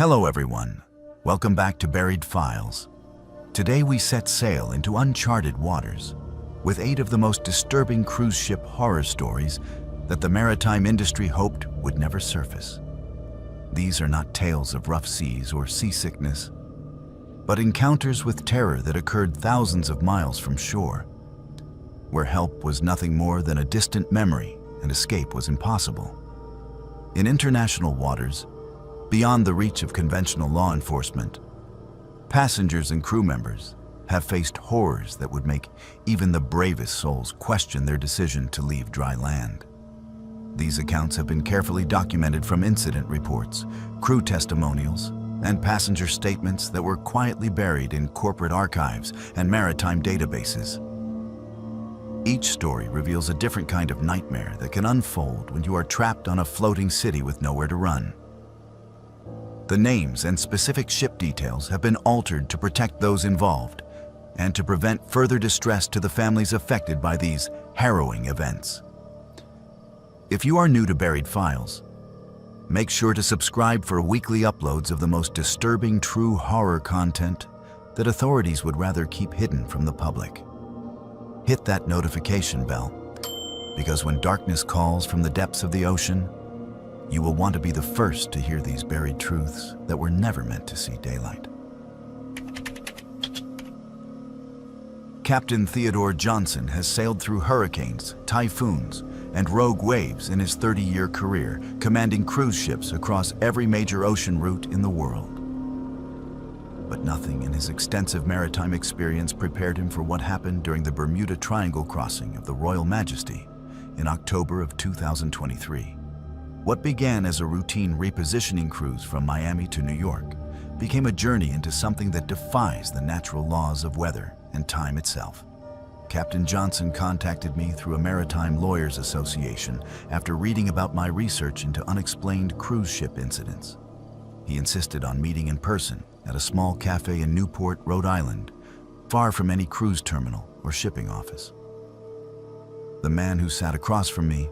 Hello everyone, welcome back to Buried Files. Today we set sail into uncharted waters with 8 of the most disturbing cruise ship horror stories that the maritime industry hoped would never surface. These are not tales of rough seas or seasickness, but encounters with terror that occurred thousands of miles from shore, where help was nothing more than a distant memory and escape was impossible. In international waters, beyond the reach of conventional law enforcement, passengers and crew members have faced horrors that would make even the bravest souls question their decision to leave dry land. These accounts have been carefully documented from incident reports, crew testimonials, and passenger statements that were quietly buried in corporate archives and maritime databases. Each story reveals a different kind of nightmare that can unfold when you are trapped on a floating city with nowhere to run. The names and specific ship details have been altered to protect those involved and to prevent further distress to the families affected by these harrowing events. If you are new to Buried Files, make sure to subscribe for weekly uploads of the most disturbing true horror content that authorities would rather keep hidden from the public. Hit that notification bell, because when darkness calls from the depths of the ocean, you will want to be the first to hear these buried truths that were never meant to see daylight. Captain Theodore Johnson has sailed through hurricanes, typhoons, and rogue waves in his 30-year career, commanding cruise ships across every major ocean route in the world. But nothing in his extensive maritime experience prepared him for what happened during the Bermuda Triangle crossing of the Royal Majesty in October of 2023. What began as a routine repositioning cruise from Miami to New York became a journey into something that defies the natural laws of weather and time itself. Captain Johnson contacted me through a Maritime Lawyers Association after reading about my research into unexplained cruise ship incidents. He insisted on meeting in person at a small cafe in Newport, Rhode Island, far from any cruise terminal or shipping office. The man who sat across from me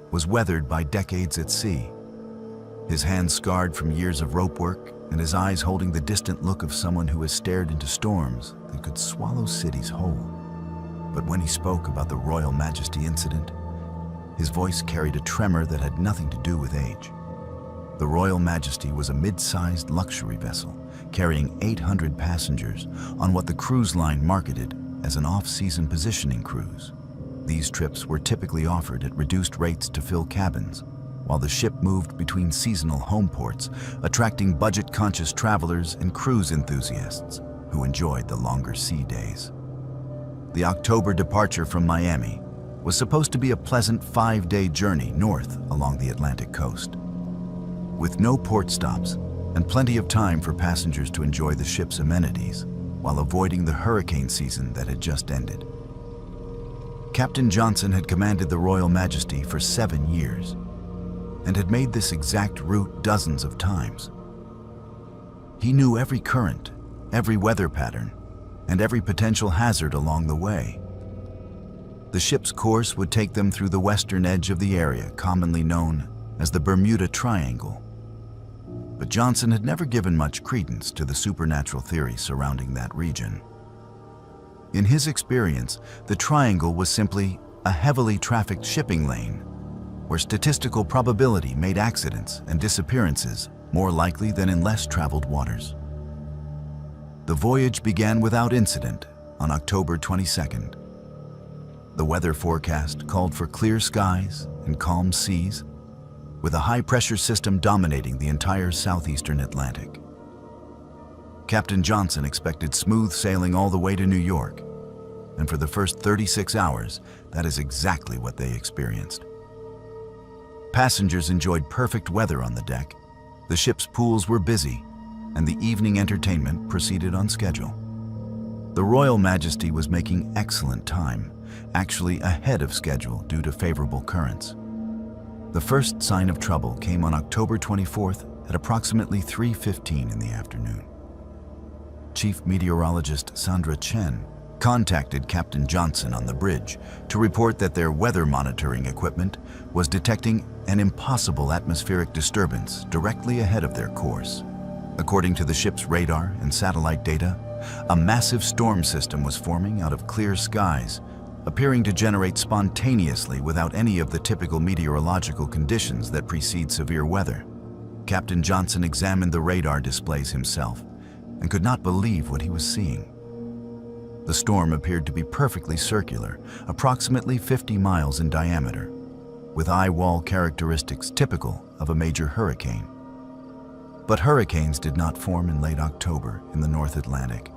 was weathered by decades at sea, his hands scarred from years of rope work and his eyes holding the distant look of someone who has stared into storms that could swallow cities whole. But when he spoke about the Royal Majesty incident, his voice carried a tremor that had nothing to do with age. The Royal Majesty was a mid-sized luxury vessel carrying 800 passengers on what the cruise line marketed as an off-season positioning cruise. These trips were typically offered at reduced rates to fill cabins, while the ship moved between seasonal home ports, attracting budget-conscious travelers and cruise enthusiasts who enjoyed the longer sea days. The October departure from Miami was supposed to be a pleasant 5-day journey north along the Atlantic coast. With no port stops and plenty of time for passengers to enjoy the ship's amenities while avoiding the hurricane season that had just ended. Captain Johnson had commanded the Royal Majesty for 7 years and had made this exact route dozens of times. He knew every current, every weather pattern, and every potential hazard along the way. The ship's course would take them through the western edge of the area commonly known as the Bermuda Triangle. But Johnson had never given much credence to the supernatural theory surrounding that region. In his experience, the triangle was simply a heavily trafficked shipping lane where statistical probability made accidents and disappearances more likely than in less traveled waters. The voyage began without incident on October 22nd. The weather forecast called for clear skies and calm seas, with a high-pressure system dominating the entire southeastern Atlantic. Captain Johnson expected smooth sailing all the way to New York, and for the first 36 hours, that is exactly what they experienced. Passengers enjoyed perfect weather on the deck, the ship's pools were busy, and the evening entertainment proceeded on schedule. The Royal Majesty was making excellent time, actually ahead of schedule due to favorable currents. The first sign of trouble came on October 24th at approximately 3:15 in the afternoon. Chief Meteorologist Sandra Chen contacted Captain Johnson on the bridge to report that their weather monitoring equipment was detecting an impossible atmospheric disturbance directly ahead of their course. According to the ship's radar and satellite data, a massive storm system was forming out of clear skies, appearing to generate spontaneously without any of the typical meteorological conditions that precede severe weather. Captain Johnson examined the radar displays himself and could not believe what he was seeing. The storm appeared to be perfectly circular, approximately 50 miles in diameter, with eye wall characteristics typical of a major hurricane. But hurricanes did not form in late October in the North Atlantic,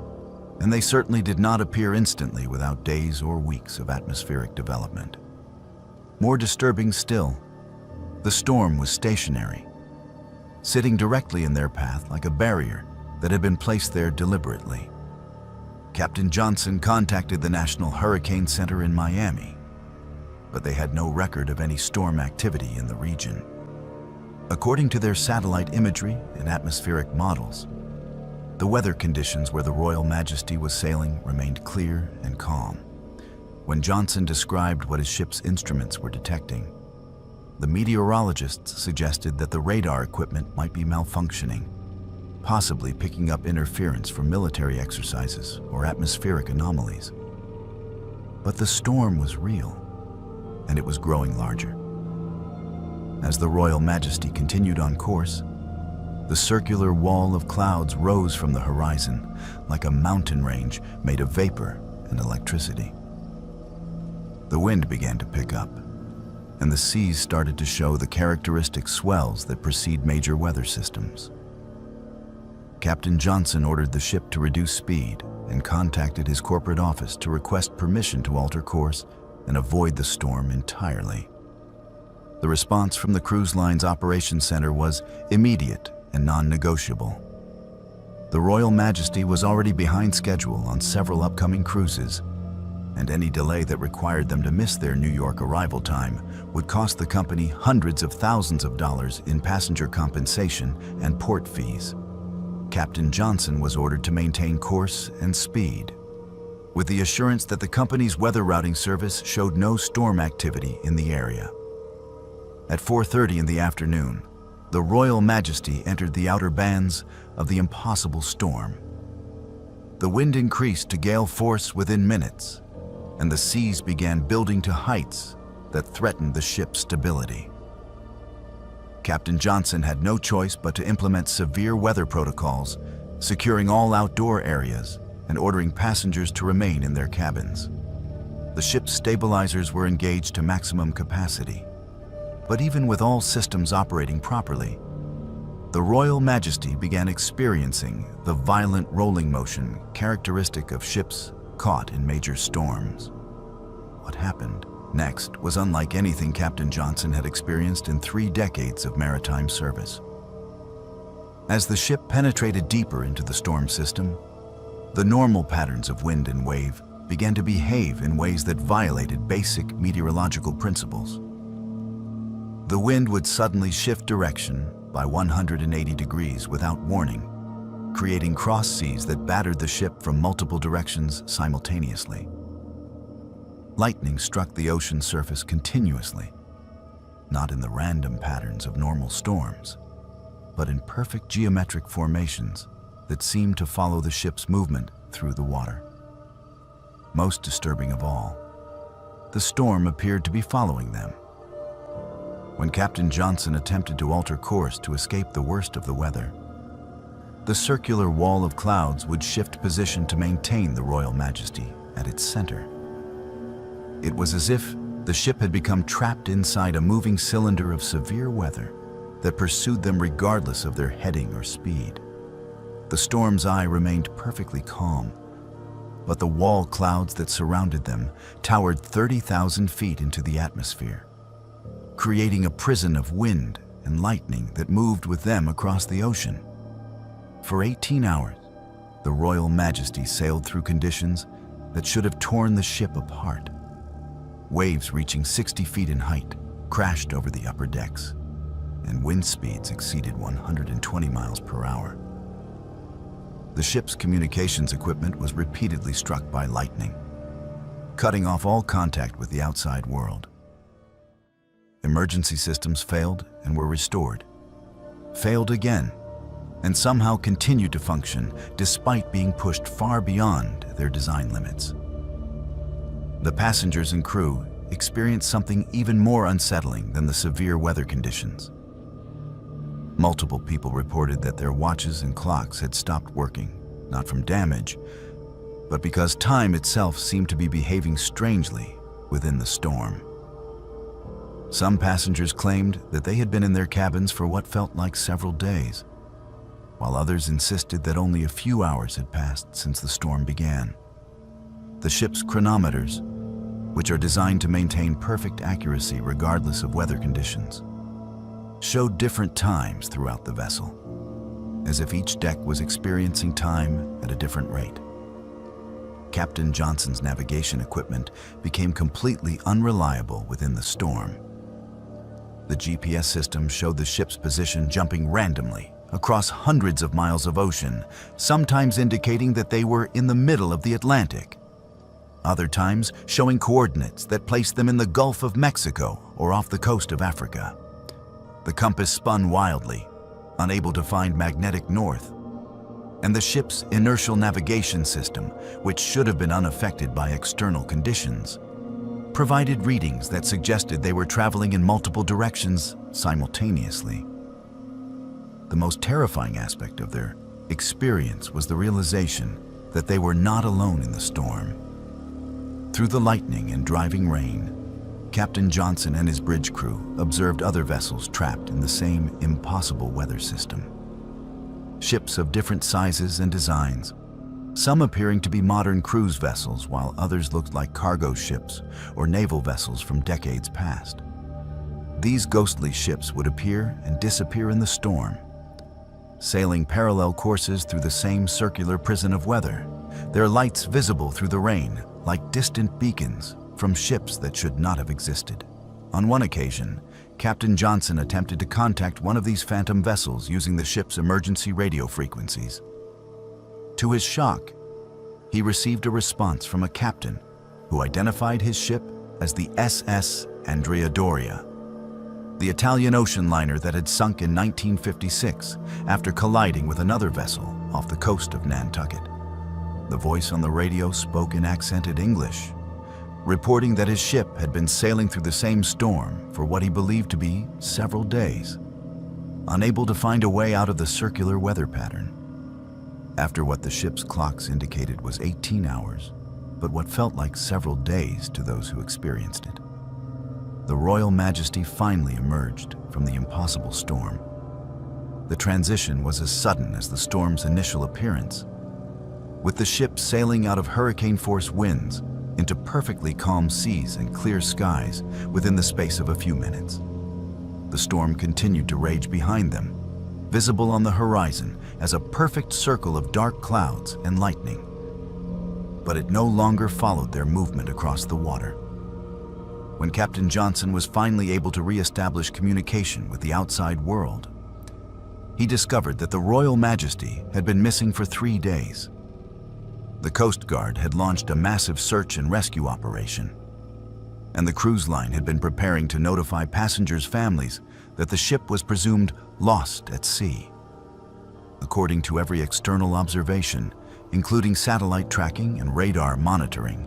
and they certainly did not appear instantly without days or weeks of atmospheric development. More disturbing still, the storm was stationary, sitting directly in their path like a barrier that had been placed there deliberately. Captain Johnson contacted the National Hurricane Center in Miami, but they had no record of any storm activity in the region. According to their satellite imagery and atmospheric models, the weather conditions where the Royal Majesty was sailing remained clear and calm. When Johnson described what his ship's instruments were detecting, the meteorologists suggested that the radar equipment might be malfunctioning, possibly picking up interference from military exercises or atmospheric anomalies. But the storm was real, and it was growing larger. As the Royal Majesty continued on course, the circular wall of clouds rose from the horizon like a mountain range made of vapor and electricity. The wind began to pick up, and the seas started to show the characteristic swells that precede major weather systems. Captain Johnson ordered the ship to reduce speed and contacted his corporate office to request permission to alter course and avoid the storm entirely. The response from the cruise line's operations center was immediate and non-negotiable. The Royal Majesty was already behind schedule on several upcoming cruises, and any delay that required them to miss their New York arrival time would cost the company hundreds of thousands of dollars in passenger compensation and port fees. Captain Johnson was ordered to maintain course and speed, with the assurance that the company's weather routing service showed no storm activity in the area. At 4:30 in the afternoon, the Royal Majesty entered the outer bands of the impossible storm. The wind increased to gale force within minutes, and the seas began building to heights that threatened the ship's stability. Captain Johnson had no choice but to implement severe weather protocols, securing all outdoor areas and ordering passengers to remain in their cabins. The ship's stabilizers were engaged to maximum capacity, but even with all systems operating properly, the Royal Majesty began experiencing the violent rolling motion characteristic of ships caught in major storms. What happened next was unlike anything Captain Johnson had experienced in 3 decades of maritime service. As the ship penetrated deeper into the storm system, the normal patterns of wind and wave began to behave in ways that violated basic meteorological principles. The wind would suddenly shift direction by 180 degrees without warning, creating cross seas that battered the ship from multiple directions simultaneously. Lightning struck the ocean surface continuously, not in the random patterns of normal storms, but in perfect geometric formations that seemed to follow the ship's movement through the water. Most disturbing of all, the storm appeared to be following them. When Captain Johnson attempted to alter course to escape the worst of the weather, the circular wall of clouds would shift position to maintain the Royal Majesty at its center. It was as if the ship had become trapped inside a moving cylinder of severe weather that pursued them regardless of their heading or speed. The storm's eye remained perfectly calm, but the wall clouds that surrounded them towered 30,000 feet into the atmosphere, creating a prison of wind and lightning that moved with them across the ocean. For 18 hours, the Royal Majesty sailed through conditions that should have torn the ship apart. Waves reaching 60 feet in height crashed over the upper decks, and wind speeds exceeded 120 miles per hour. The ship's communications equipment was repeatedly struck by lightning, cutting off all contact with the outside world. Emergency systems failed and were restored, failed again, and somehow continued to function despite being pushed far beyond their design limits. The passengers and crew experienced something even more unsettling than the severe weather conditions. Multiple people reported that their watches and clocks had stopped working, not from damage, but because time itself seemed to be behaving strangely within the storm. Some passengers claimed that they had been in their cabins for what felt like several days, while others insisted that only a few hours had passed since the storm began. The ship's chronometers, which are designed to maintain perfect accuracy regardless of weather conditions, showed different times throughout the vessel, as if each deck was experiencing time at a different rate. Captain Johnson's navigation equipment became completely unreliable within the storm. The GPS system showed the ship's position jumping randomly across hundreds of miles of ocean, sometimes indicating that they were in the middle of the Atlantic. Other times showing coordinates that placed them in the Gulf of Mexico or off the coast of Africa. The compass spun wildly, unable to find magnetic north, and the ship's inertial navigation system, which should have been unaffected by external conditions, provided readings that suggested they were traveling in multiple directions simultaneously. The most terrifying aspect of their experience was the realization that they were not alone in the storm. Through the lightning and driving rain, Captain Johnson and his bridge crew observed other vessels trapped in the same impossible weather system. Ships of different sizes and designs, some appearing to be modern cruise vessels while others looked like cargo ships or naval vessels from decades past. These ghostly ships would appear and disappear in the storm, sailing parallel courses through the same circular prison of weather, their lights visible through the rain like distant beacons from ships that should not have existed. On one occasion, Captain Johnson attempted to contact one of these phantom vessels using the ship's emergency radio frequencies. To his shock, he received a response from a captain who identified his ship as the SS Andrea Doria, the Italian ocean liner that had sunk in 1956 after colliding with another vessel off the coast of Nantucket. The voice on the radio spoke in accented English, reporting that his ship had been sailing through the same storm for what he believed to be several days, unable to find a way out of the circular weather pattern. After what the ship's clocks indicated was 18 hours, but what felt like several days to those who experienced it, the Royal Majesty finally emerged from the impossible storm. The transition was as sudden as the storm's initial appearance, with the ship sailing out of hurricane-force winds into perfectly calm seas and clear skies within the space of a few minutes. The storm continued to rage behind them, visible on the horizon as a perfect circle of dark clouds and lightning. But it no longer followed their movement across the water. When Captain Johnson was finally able to re-establish communication with the outside world, he discovered that the Royal Majesty had been missing for 3 days. The Coast Guard had launched a massive search and rescue operation, and the cruise line had been preparing to notify passengers' families that the ship was presumed lost at sea. According to every external observation, including satellite tracking and radar monitoring,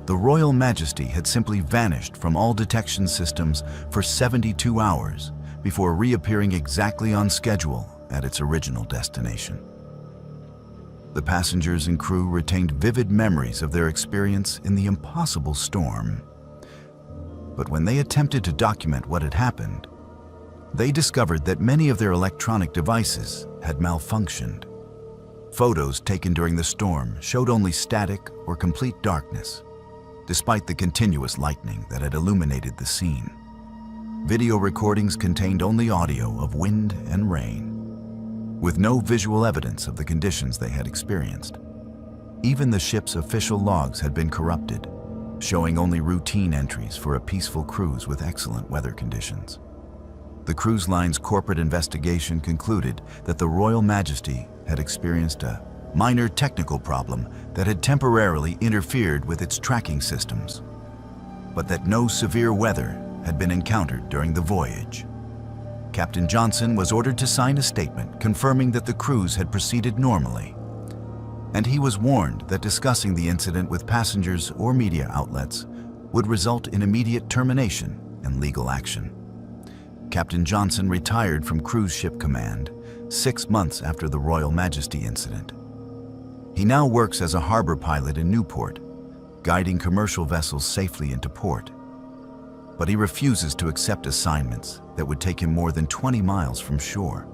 the Royal Majesty had simply vanished from all detection systems for 72 hours before reappearing exactly on schedule at its original destination. The passengers and crew retained vivid memories of their experience in the impossible storm. But when they attempted to document what had happened, they discovered that many of their electronic devices had malfunctioned. Photos taken during the storm showed only static or complete darkness, despite the continuous lightning that had illuminated the scene. Video recordings contained only audio of wind and rain, with no visual evidence of the conditions they had experienced. Even the ship's official logs had been corrupted, showing only routine entries for a peaceful cruise with excellent weather conditions. The cruise line's corporate investigation concluded that the Royal Majesty had experienced a minor technical problem that had temporarily interfered with its tracking systems, but that no severe weather had been encountered during the voyage. Captain Johnson was ordered to sign a statement confirming that the cruise had proceeded normally, and he was warned that discussing the incident with passengers or media outlets would result in immediate termination and legal action. Captain Johnson retired from cruise ship command 6 months after the Royal Majesty incident. He now works as a harbor pilot in Newport, guiding commercial vessels safely into port. But he refuses to accept assignments that would take him more than 20 miles from shore.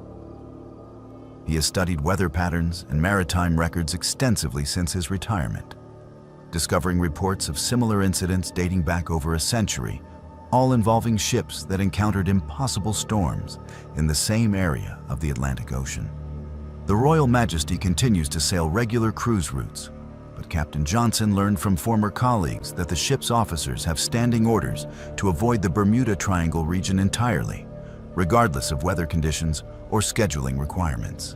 He has studied weather patterns and maritime records extensively since his retirement, discovering reports of similar incidents dating back over a century, all involving ships that encountered impossible storms in the same area of the Atlantic Ocean. The Royal Majesty continues to sail regular cruise routes, but Captain Johnson learned from former colleagues that the ship's officers have standing orders to avoid the Bermuda Triangle region entirely, regardless of weather conditions or scheduling requirements.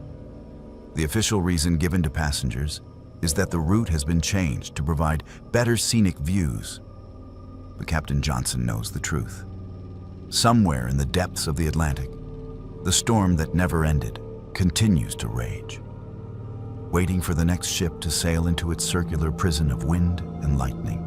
The official reason given to passengers is that the route has been changed to provide better scenic views. But Captain Johnson knows the truth. Somewhere in the depths of the Atlantic, the storm that never ended continues to rage, waiting for the next ship to sail into its circular prison of wind and lightning,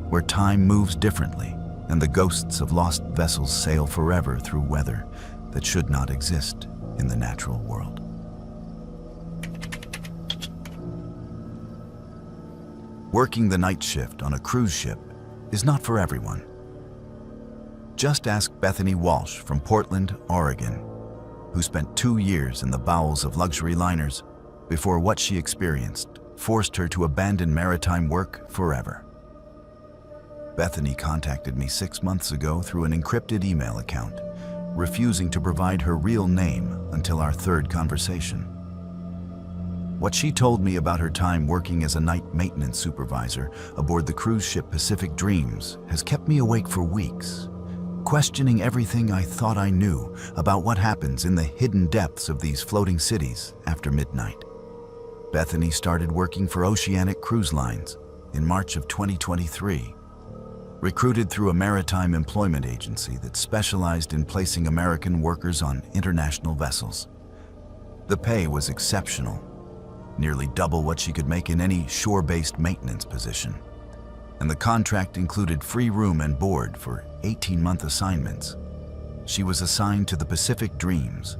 where time moves differently and the ghosts of lost vessels sail forever through weather that should not exist in the natural world. Working the night shift on a cruise ship is not for everyone. Just ask Bethany Walsh from Portland, Oregon, who spent 2 years in the bowels of luxury liners before what she experienced forced her to abandon maritime work forever. Bethany contacted me 6 months ago through an encrypted email account, refusing to provide her real name until our third conversation. What she told me about her time working as a night maintenance supervisor aboard the cruise ship Pacific Dreams has kept me awake for weeks, questioning everything I thought I knew about what happens in the hidden depths of these floating cities after midnight. Bethany started working for Oceanic Cruise Lines in March of 2023, recruited through a maritime employment agency that specialized in placing American workers on international vessels. The pay was exceptional, nearly double what she could make in any shore-based maintenance position. And the contract included free room and board for 18-month assignments. She was assigned to the Pacific Dreams,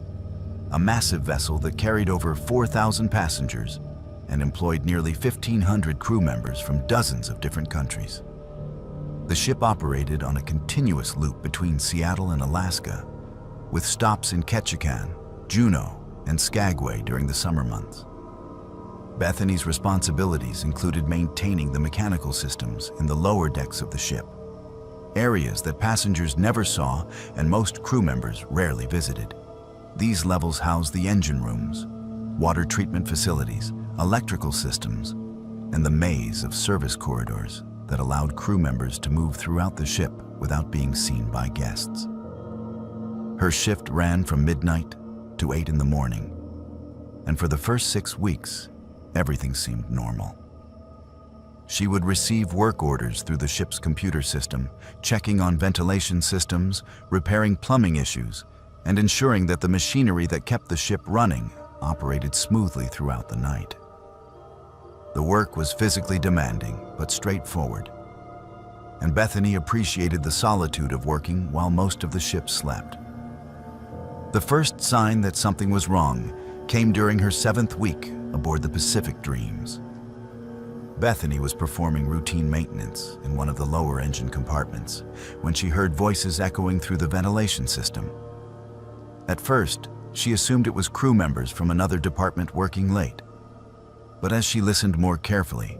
a massive vessel that carried over 4,000 passengers and employed nearly 1,500 crew members from dozens of different countries. The ship operated on a continuous loop between Seattle and Alaska, with stops in Ketchikan, Juneau, and Skagway during the summer months. Bethany's responsibilities included maintaining the mechanical systems in the lower decks of the ship, areas that passengers never saw and most crew members rarely visited. These levels house the engine rooms, water treatment facilities, electrical systems, and the maze of service corridors that allowed crew members to move throughout the ship without being seen by guests. Her shift ran from midnight to 8 in the morning, and for the first 6 weeks, everything seemed normal. She would receive work orders through the ship's computer system, checking on ventilation systems, repairing plumbing issues, and ensuring that the machinery that kept the ship running operated smoothly throughout the night. The work was physically demanding, but straightforward, and Bethany appreciated the solitude of working while most of the ship slept. The first sign that something was wrong came during her 7th week aboard the Pacific Dreams. Bethany was performing routine maintenance in one of the lower engine compartments when she heard voices echoing through the ventilation system. At first, she assumed it was crew members from another department working late. But as she listened more carefully,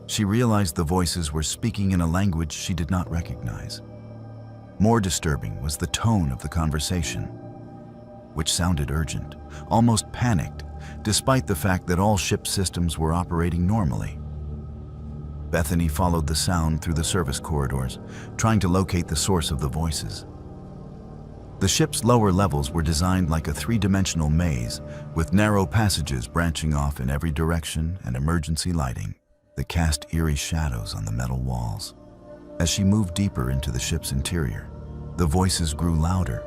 she realized the voices were speaking in a language she did not recognize. More disturbing was the tone of the conversation, which sounded urgent, almost panicked, despite the fact that all ship systems were operating normally. Bethany followed the sound through the service corridors, trying to locate the source of the voices. The ship's lower levels were designed like a 3-dimensional maze, with narrow passages branching off in every direction and emergency lighting that cast eerie shadows on the metal walls. As she moved deeper into the ship's interior, the voices grew louder,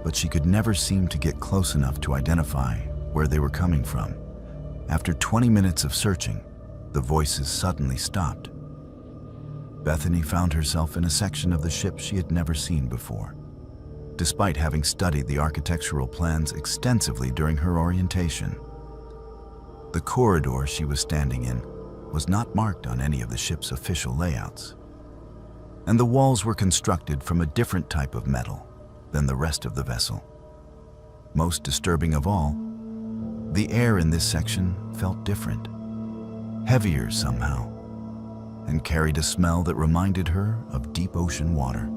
but she could never seem to get close enough to identify where they were coming from. After 20 minutes of searching, the voices suddenly stopped. Bethany found herself in a section of the ship she had never seen before. Despite having studied the architectural plans extensively during her orientation, the corridor she was standing in was not marked on any of the ship's official layouts, and the walls were constructed from a different type of metal than the rest of the vessel. Most disturbing of all, the air in this section felt different, heavier somehow, and carried a smell that reminded her of deep ocean water.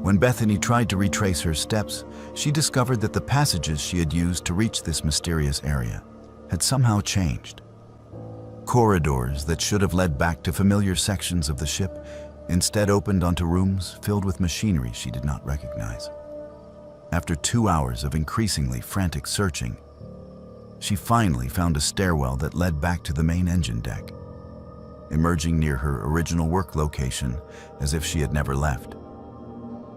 When Bethany tried to retrace her steps, she discovered that the passages she had used to reach this mysterious area had somehow changed. Corridors that should have led back to familiar sections of the ship instead opened onto rooms filled with machinery she did not recognize. After 2 hours of increasingly frantic searching, she finally found a stairwell that led back to the main engine deck, emerging near her original work location as if she had never left.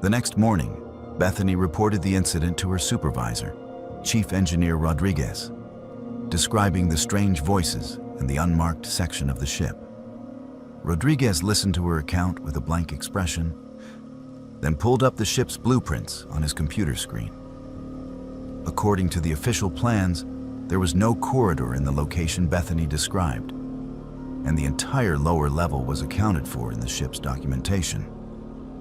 The next morning, Bethany reported the incident to her supervisor, Chief Engineer Rodriguez, describing the strange voices in the unmarked section of the ship. Rodriguez listened to her account with a blank expression, then pulled up the ship's blueprints on his computer screen. According to the official plans, there was no corridor in the location Bethany described, and the entire lower level was accounted for in the ship's documentation.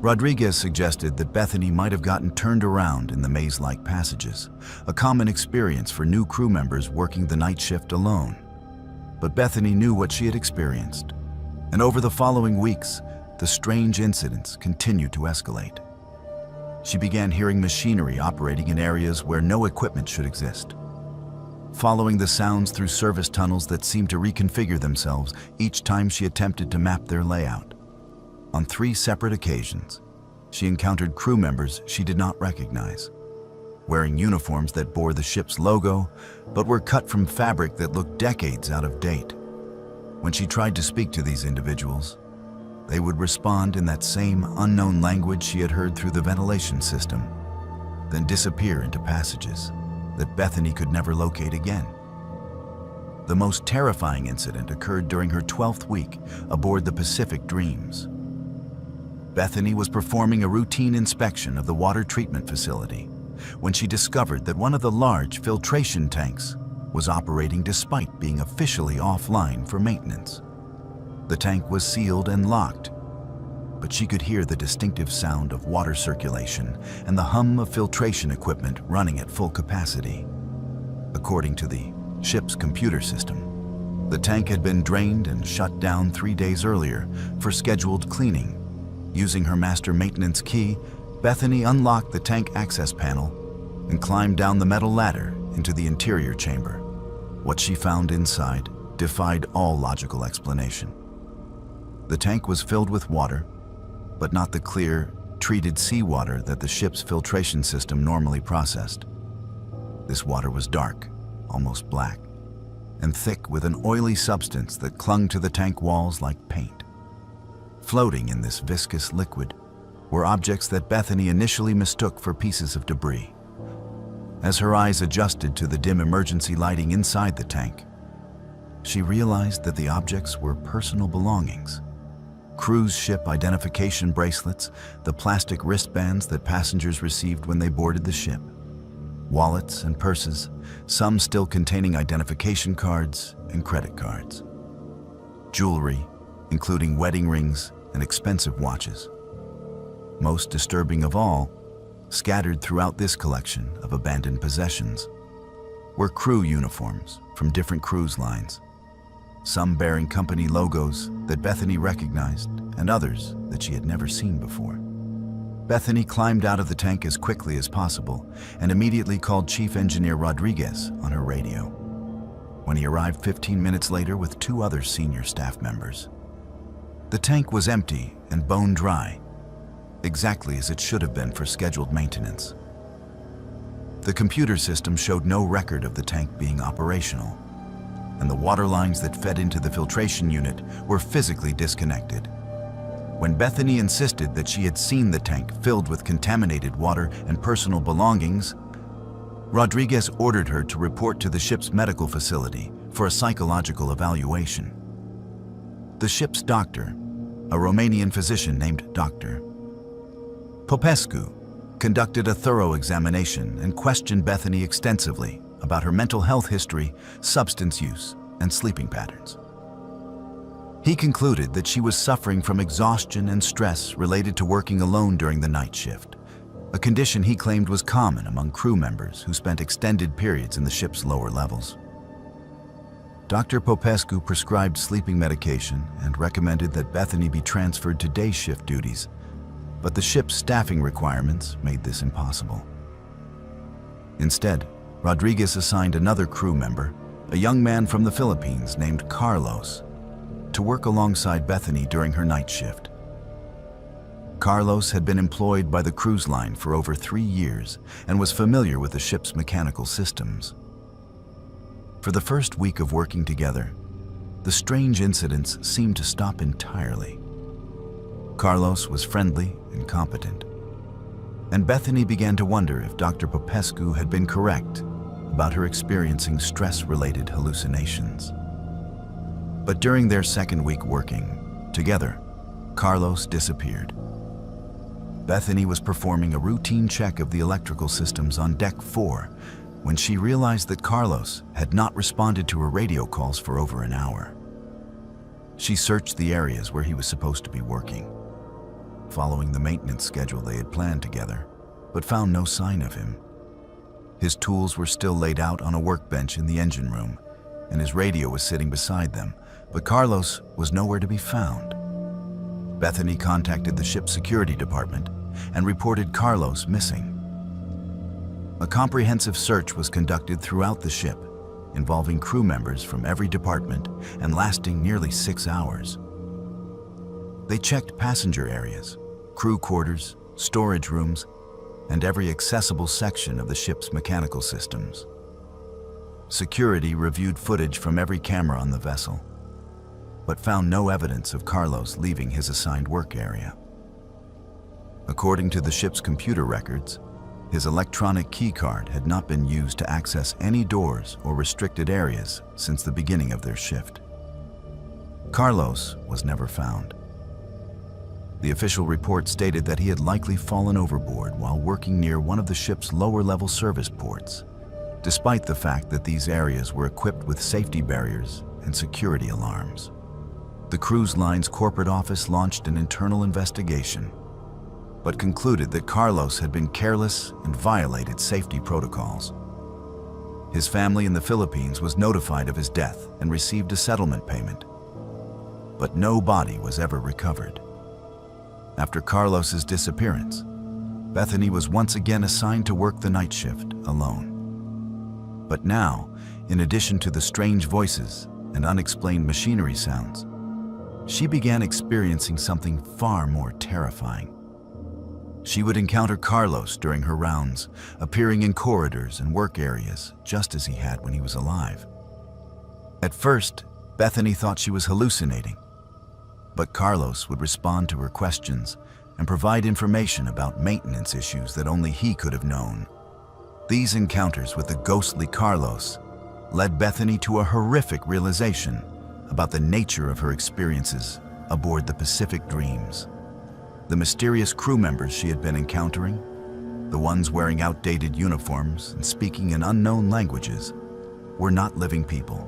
Rodriguez suggested that Bethany might have gotten turned around in the maze-like passages, a common experience for new crew members working the night shift alone. But Bethany knew what she had experienced, and over the following weeks, the strange incidents continued to escalate. She began hearing machinery operating in areas where no equipment should exist, following the sounds through service tunnels that seemed to reconfigure themselves each time she attempted to map their layout. On 3 separate occasions, she encountered crew members she did not recognize, wearing uniforms that bore the ship's logo but were cut from fabric that looked decades out of date. When she tried to speak to these individuals, they would respond in that same unknown language she had heard through the ventilation system, then disappear into passages that Bethany could never locate again. The most terrifying incident occurred during her 12th week aboard the Pacific Dreams. Bethany was performing a routine inspection of the water treatment facility when she discovered that one of the large filtration tanks was operating despite being officially offline for maintenance. The tank was sealed and locked, but she could hear the distinctive sound of water circulation and the hum of filtration equipment running at full capacity. According to the ship's computer system, the tank had been drained and shut down 3 days earlier for scheduled cleaning. Using her master maintenance key, Bethany unlocked the tank access panel and climbed down the metal ladder into the interior chamber. What she found inside defied all logical explanation. The tank was filled with water, but not the clear, treated seawater that the ship's filtration system normally processed. This water was dark, almost black, and thick with an oily substance that clung to the tank walls like paint. Floating in this viscous liquid were objects that Bethany initially mistook for pieces of debris. As her eyes adjusted to the dim emergency lighting inside the tank, she realized that the objects were personal belongings. Cruise ship identification bracelets, the plastic wristbands that passengers received when they boarded the ship, wallets and purses, some still containing identification cards and credit cards, jewelry, including wedding rings and expensive watches. Most disturbing of all, scattered throughout this collection of abandoned possessions, were crew uniforms from different cruise lines, some bearing company logos that Bethany recognized and others that she had never seen before. Bethany climbed out of the tank as quickly as possible and immediately called Chief Engineer Rodriguez on her radio. When he arrived 15 minutes later with 2 other senior staff members, the tank was empty and bone dry, exactly as it should have been for scheduled maintenance. The computer system showed no record of the tank being operational, and the water lines that fed into the filtration unit were physically disconnected. When Bethany insisted that she had seen the tank filled with contaminated water and personal belongings, Rodriguez ordered her to report to the ship's medical facility for a psychological evaluation. The ship's doctor, a Romanian physician named Dr. Popescu, conducted a thorough examination and questioned Bethany extensively about her mental health history, substance use, and sleeping patterns. He concluded that she was suffering from exhaustion and stress related to working alone during the night shift, a condition he claimed was common among crew members who spent extended periods in the ship's lower levels. Dr. Popescu prescribed sleeping medication and recommended that Bethany be transferred to day shift duties, but the ship's staffing requirements made this impossible. Instead, Rodriguez assigned another crew member, a young man from the Philippines named Carlos, to work alongside Bethany during her night shift. Carlos had been employed by the cruise line for over 3 years and was familiar with the ship's mechanical systems. For the first week of working together, the strange incidents seemed to stop entirely. Carlos was friendly and competent, and Bethany began to wonder if Dr. Popescu had been correct about her experiencing stress-related hallucinations. But during their second week working together, Carlos disappeared. Bethany was performing a routine check of the electrical systems on Deck 4 when she realized that Carlos had not responded to her radio calls for over an hour. She searched the areas where he was supposed to be working, following the maintenance schedule they had planned together, but found no sign of him. His tools were still laid out on a workbench in the engine room, and his radio was sitting beside them, but Carlos was nowhere to be found. Bethany contacted the ship's security department and reported Carlos missing. A comprehensive search was conducted throughout the ship, involving crew members from every department and lasting nearly 6 hours. They checked passenger areas, crew quarters, storage rooms, and every accessible section of the ship's mechanical systems. Security reviewed footage from every camera on the vessel, but found no evidence of Carlos leaving his assigned work area. According to the ship's computer records, his electronic keycard had not been used to access any doors or restricted areas since the beginning of their shift. Carlos was never found. The official report stated that he had likely fallen overboard while working near one of the ship's lower-level service ports, despite the fact that these areas were equipped with safety barriers and security alarms. The cruise line's corporate office launched an internal investigation, but concluded that Carlos had been careless and violated safety protocols. His family in the Philippines was notified of his death and received a settlement payment, but no body was ever recovered. After Carlos's disappearance, Bethany was once again assigned to work the night shift alone. But now, in addition to the strange voices and unexplained machinery sounds, she began experiencing something far more terrifying. She would encounter Carlos during her rounds, appearing in corridors and work areas just as he had when he was alive. At first, Bethany thought she was hallucinating, but Carlos would respond to her questions and provide information about maintenance issues that only he could have known. These encounters with the ghostly Carlos led Bethany to a horrific realization about the nature of her experiences aboard the Pacific Dreams. The mysterious crew members she had been encountering, the ones wearing outdated uniforms and speaking in unknown languages, were not living people.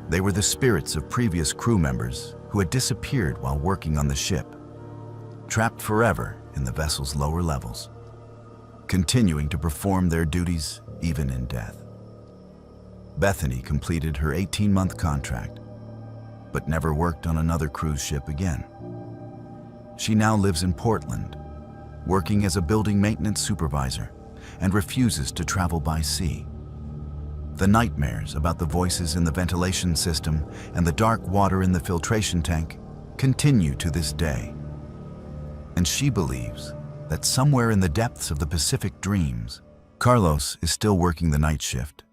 They were the spirits of previous crew members who had disappeared while working on the ship, trapped forever in the vessel's lower levels, continuing to perform their duties even in death. Bethany completed her 18-month contract, but never worked on another cruise ship again. She now lives in Portland, working as a building maintenance supervisor, and refuses to travel by sea. The nightmares about the voices in the ventilation system and the dark water in the filtration tank continue to this day. And she believes that somewhere in the depths of the Pacific Dreams, Carlos is still working the night shift,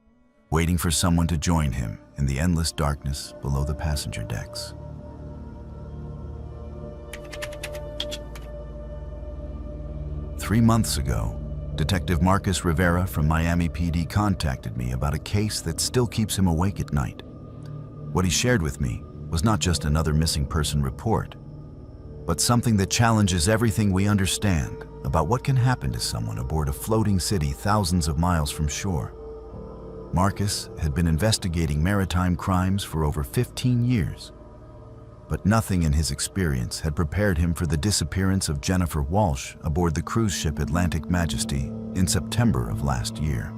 waiting for someone to join him in the endless darkness below the passenger decks. 3 months ago, Detective Marcus Rivera from Miami PD contacted me about a case that still keeps him awake at night. What he shared with me was not just another missing person report, but something that challenges everything we understand about what can happen to someone aboard a floating city thousands of miles from shore. Marcus had been investigating maritime crimes for over 15 years, but nothing in his experience had prepared him for the disappearance of Jennifer Walsh aboard the cruise ship Atlantic Majesty in September of last year.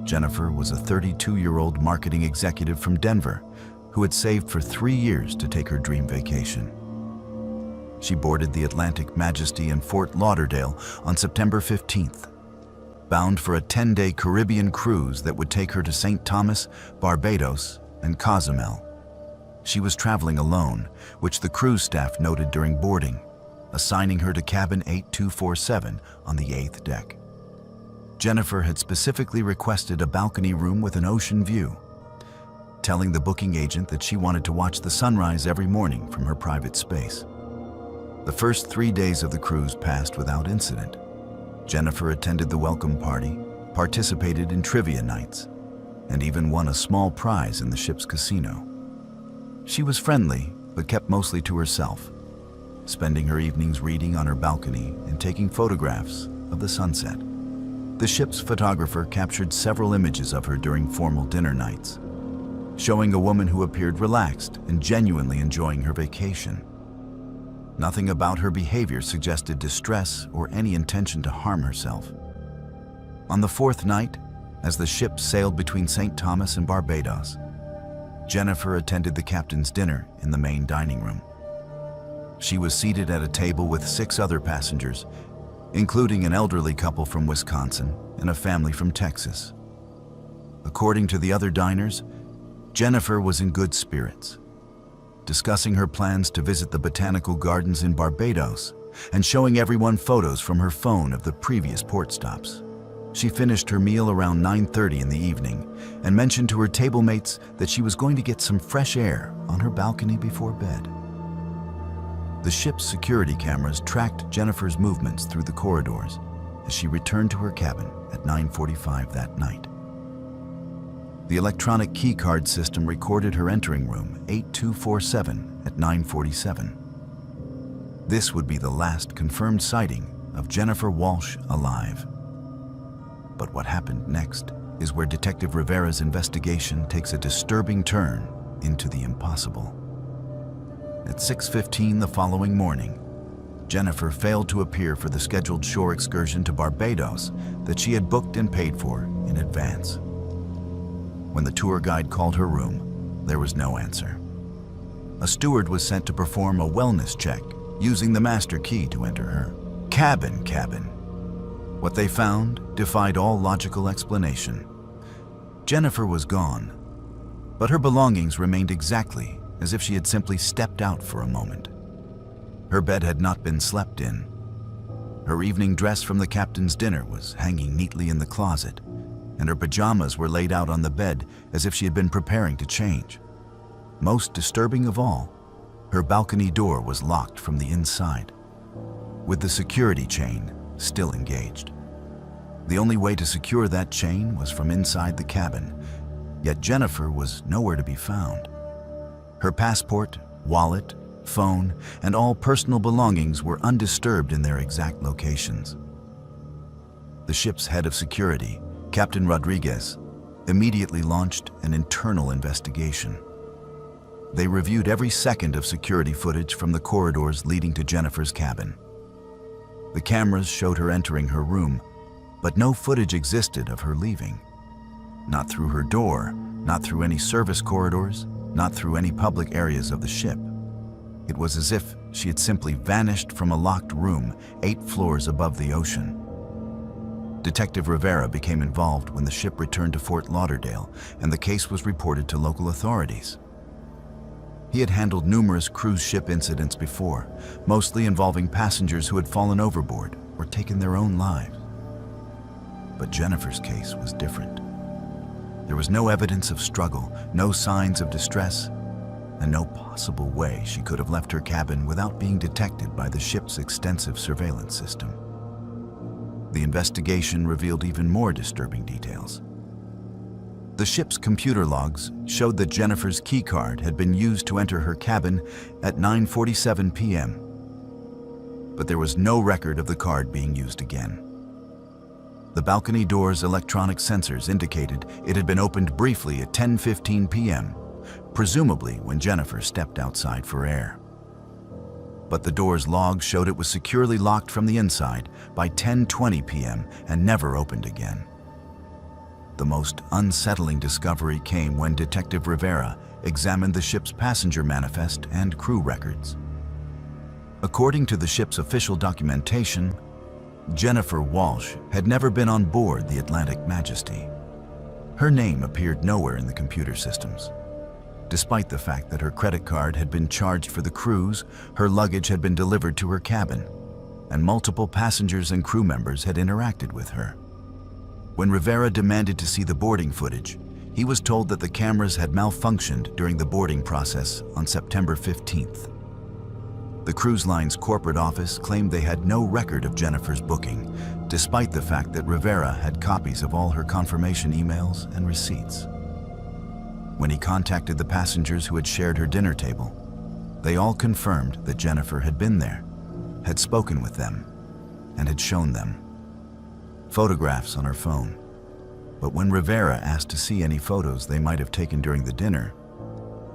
Jennifer was a 32-year-old marketing executive from Denver who had saved for 3 years to take her dream vacation. She boarded the Atlantic Majesty in Fort Lauderdale on September 15th, bound for a 10-day Caribbean cruise that would take her to St. Thomas, Barbados, and Cozumel. She was traveling alone, which the cruise staff noted during boarding, assigning her to cabin 8247 on the 8th deck. Jennifer had specifically requested a balcony room with an ocean view, telling the booking agent that she wanted to watch the sunrise every morning from her private space. The first 3 days of the cruise passed without incident. Jennifer attended the welcome party, participated in trivia nights, and even won a small prize in the ship's casino. She was friendly, but kept mostly to herself, spending her evenings reading on her balcony and taking photographs of the sunset. The ship's photographer captured several images of her during formal dinner nights, showing a woman who appeared relaxed and genuinely enjoying her vacation. Nothing about her behavior suggested distress or any intention to harm herself. On the 4th night, as the ship sailed between St. Thomas and Barbados, Jennifer attended the captain's dinner in the main dining room. She was seated at a table with 6 other passengers, including an elderly couple from Wisconsin and a family from Texas. According to the other diners, Jennifer was in good spirits, discussing her plans to visit the botanical gardens in Barbados and showing everyone photos from her phone of the previous port stops. She finished her meal around 9:30 in the evening and mentioned to her table mates that she was going to get some fresh air on her balcony before bed. The ship's security cameras tracked Jennifer's movements through the corridors as she returned to her cabin at 9:45 that night. The electronic keycard system recorded her entering room 8247 at 9:47. This would be the last confirmed sighting of Jennifer Walsh alive. But what happened next is where Detective Rivera's investigation takes a disturbing turn into the impossible. At 6:15 the following morning, Jennifer failed to appear for the scheduled shore excursion to Barbados that she had booked and paid for in advance. When the tour guide called her room, there was no answer. A steward was sent to perform a wellness check using the master key to enter her cabin. What they found defied all logical explanation. Jennifer was gone, but her belongings remained exactly as if she had simply stepped out for a moment. Her bed had not been slept in. Her evening dress from the captain's dinner was hanging neatly in the closet, and her pajamas were laid out on the bed as if she had been preparing to change. Most disturbing of all, her balcony door was locked from the inside, with the security chain still engaged. The only way to secure that chain was from inside the cabin, yet Jennifer was nowhere to be found. Her passport, wallet, phone, and all personal belongings were undisturbed in their exact locations. The ship's head of security, Captain Rodriguez, immediately launched an internal investigation. They reviewed every second of security footage from the corridors leading to Jennifer's cabin. The cameras showed her entering her room, but no footage existed of her leaving. Not through her door, not through any service corridors, not through any public areas of the ship. It was as if she had simply vanished from a locked room 8 floors above the ocean. Detective Rivera became involved when the ship returned to Fort Lauderdale and the case was reported to local authorities. He had handled numerous cruise ship incidents before, mostly involving passengers who had fallen overboard or taken their own lives. But Jennifer's case was different. There was no evidence of struggle, no signs of distress, and no possible way she could have left her cabin without being detected by the ship's extensive surveillance system. The investigation revealed even more disturbing details. The ship's computer logs showed that Jennifer's keycard had been used to enter her cabin at 9:47 p.m., but there was no record of the card being used again. The balcony door's electronic sensors indicated it had been opened briefly at 10:15 p.m., presumably when Jennifer stepped outside for air. But the door's logs showed it was securely locked from the inside by 10:20 p.m. and never opened again. The most unsettling discovery came when Detective Rivera examined the ship's passenger manifest and crew records. According to the ship's official documentation, Jennifer Walsh had never been on board the Atlantic Majesty. Her name appeared nowhere in the computer systems. Despite the fact that her credit card had been charged for the cruise, her luggage had been delivered to her cabin, and multiple passengers and crew members had interacted with her. When Rivera demanded to see the boarding footage, he was told that the cameras had malfunctioned during the boarding process on September 15th. The cruise line's corporate office claimed they had no record of Jennifer's booking, despite the fact that Rivera had copies of all her confirmation emails and receipts. When he contacted the passengers who had shared her dinner table, they all confirmed that Jennifer had been there, had spoken with them, and had shown them photographs on her phone. But when Rivera asked to see any photos they might have taken during the dinner,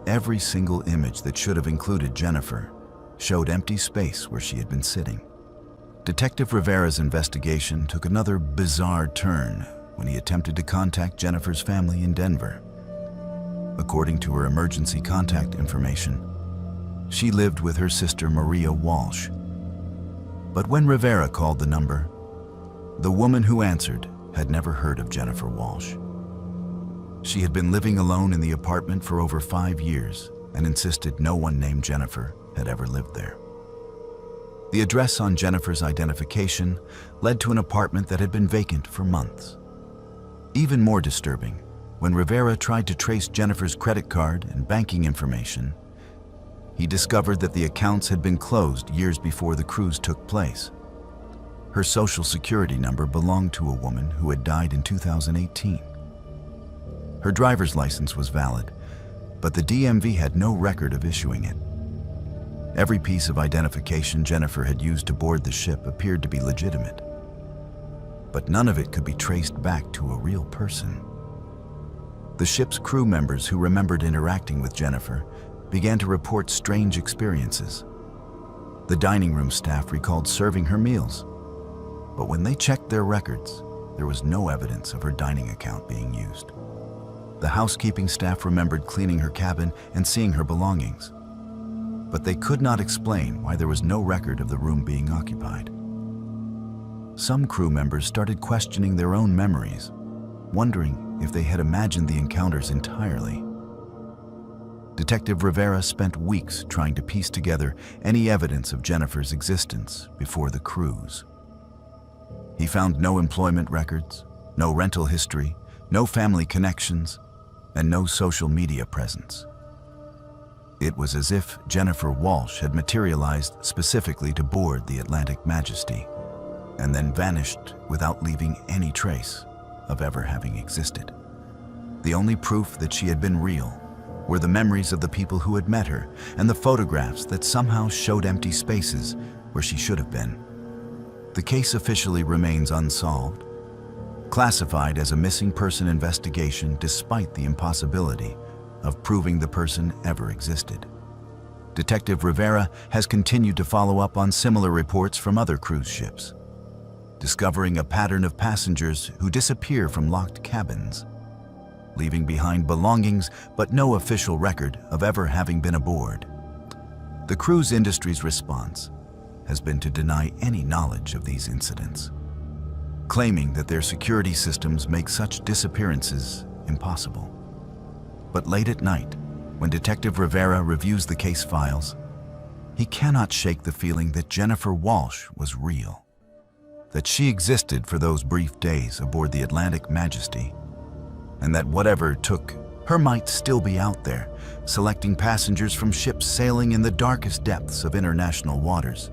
every single image that should have included Jennifer showed empty space where she had been sitting. Detective Rivera's investigation took another bizarre turn when he attempted to contact Jennifer's family in Denver. According to her emergency contact information, she lived with her sister Maria Walsh. But when Rivera called the number, the woman who answered had never heard of Jennifer Walsh. She had been living alone in the apartment for over 5 years and insisted no one named Jennifer had ever lived there. The address on Jennifer's identification led to an apartment that had been vacant for months. Even more disturbing, when Rivera tried to trace Jennifer's credit card and banking information, he discovered that the accounts had been closed years before the cruise took place. Her social security number belonged to a woman who had died in 2018. Her driver's license was valid, but the DMV had no record of issuing it. Every piece of identification Jennifer had used to board the ship appeared to be legitimate, but none of it could be traced back to a real person. The ship's crew members who remembered interacting with Jennifer began to report strange experiences. The dining room staff recalled serving her meals, but when they checked their records, there was no evidence of her dining account being used. The housekeeping staff remembered cleaning her cabin and seeing her belongings, but they could not explain why there was no record of the room being occupied. Some crew members started questioning their own memories, wondering if they had imagined the encounters entirely. Detective Rivera spent weeks trying to piece together any evidence of Jennifer's existence before the cruise. He found no employment records, no rental history, no family connections, and no social media presence. It was as if Jennifer Walsh had materialized specifically to board the Atlantic Majesty and then vanished without leaving any trace of ever having existed. The only proof that she had been real were the memories of the people who had met her and the photographs that somehow showed empty spaces where she should have been. The case officially remains unsolved, classified as a missing person investigation despite the impossibility of proving the person ever existed. Detective Rivera has continued to follow up on similar reports from other cruise ships, discovering a pattern of passengers who disappear from locked cabins, leaving behind belongings but no official record of ever having been aboard. The cruise industry's response has been to deny any knowledge of these incidents, claiming that their security systems make such disappearances impossible. But late at night, when Detective Rivera reviews the case files, he cannot shake the feeling that Jennifer Walsh was real, that she existed for those brief days aboard the Atlantic Majesty, and that whatever took her might still be out there, selecting passengers from ships sailing in the darkest depths of international waters.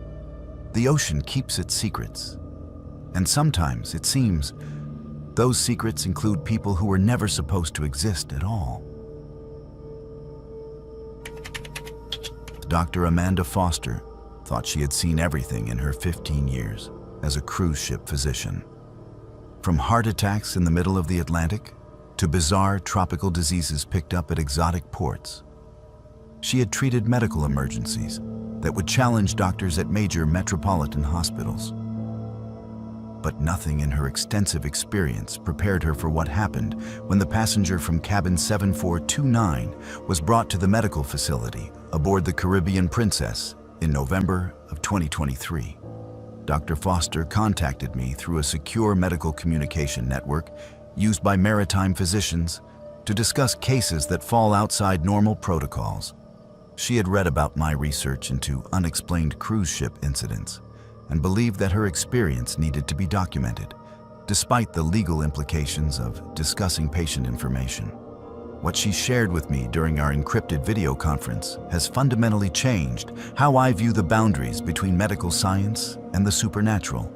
The ocean keeps its secrets, And sometimes, it seems, those secrets include people who were never supposed to exist at all. Dr. Amanda Foster thought she had seen everything in her 15 years as a cruise ship physician. From heart attacks in the middle of the Atlantic to bizarre tropical diseases picked up at exotic ports. She had treated medical emergencies that would challenge doctors at major metropolitan hospitals. But nothing in her extensive experience prepared her for what happened when the passenger from cabin 7429 was brought to the medical facility aboard the Caribbean Princess in November of 2023. Dr. Foster contacted me through a secure medical communication network used by maritime physicians to discuss cases that fall outside normal protocols. She had read about my research into unexplained cruise ship incidents and believed that her experience needed to be documented, despite the legal implications of discussing patient information. What she shared with me during our encrypted video conference has fundamentally changed how I view the boundaries between medical science and the supernatural.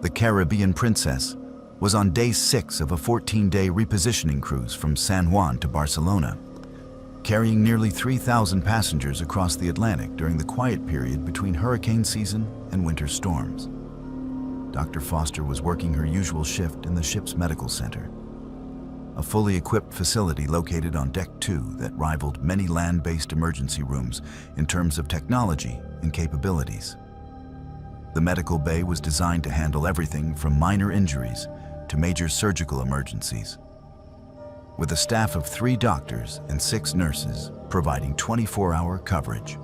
The Caribbean Princess was on day 6 of a 14-day repositioning cruise from San Juan to Barcelona, carrying nearly 3,000 passengers across the Atlantic during the quiet period between hurricane season and winter storms. Dr. Foster was working her usual shift in the ship's medical center, a fully equipped facility located on Deck 2 that rivaled many land-based emergency rooms in terms of technology and capabilities. The medical bay was designed to handle everything from minor injuries to major surgical emergencies, with a staff of 3 doctors and 6 nurses providing 24-hour coverage.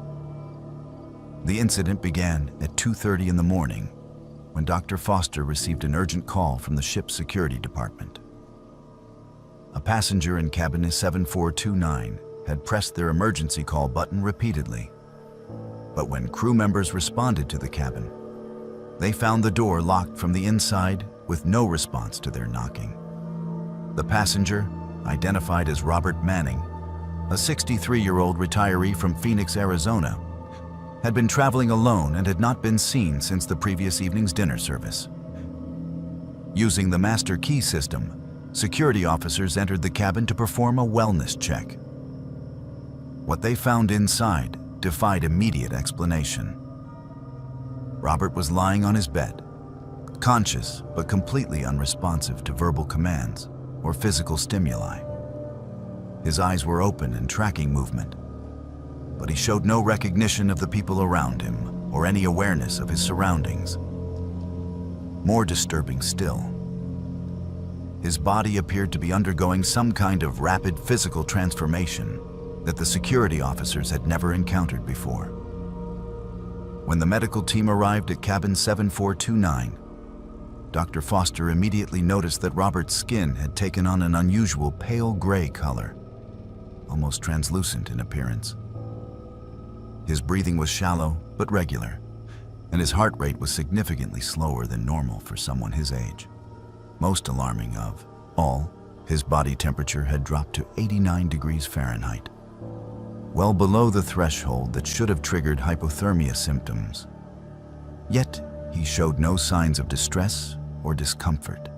The incident began at 2:30 in the morning when Dr. Foster received an urgent call from the ship's security department. A passenger in cabin 7429 had pressed their emergency call button repeatedly, but when crew members responded to the cabin, they found the door locked from the inside with no response to their knocking. The passenger, identified as Robert Manning, a 63-year-old retiree from Phoenix, Arizona, had been traveling alone and had not been seen since the previous evening's dinner service. Using the master key system, security officers entered the cabin to perform a wellness check. What they found inside defied immediate explanation. Robert was lying on his bed, conscious but completely unresponsive to verbal commands or physical stimuli. His eyes were open and tracking movement, but he showed no recognition of the people around him or any awareness of his surroundings. More disturbing still, his body appeared to be undergoing some kind of rapid physical transformation that the security officers had never encountered before. When the medical team arrived at cabin 7429, Dr. Foster immediately noticed that Robert's skin had taken on an unusual pale gray color, almost translucent in appearance. His breathing was shallow but regular, and his heart rate was significantly slower than normal for someone his age. Most alarming of all, his body temperature had dropped to 89 degrees Fahrenheit, well below the threshold that should have triggered hypothermia symptoms. Yet, he showed no signs of distress or discomfort.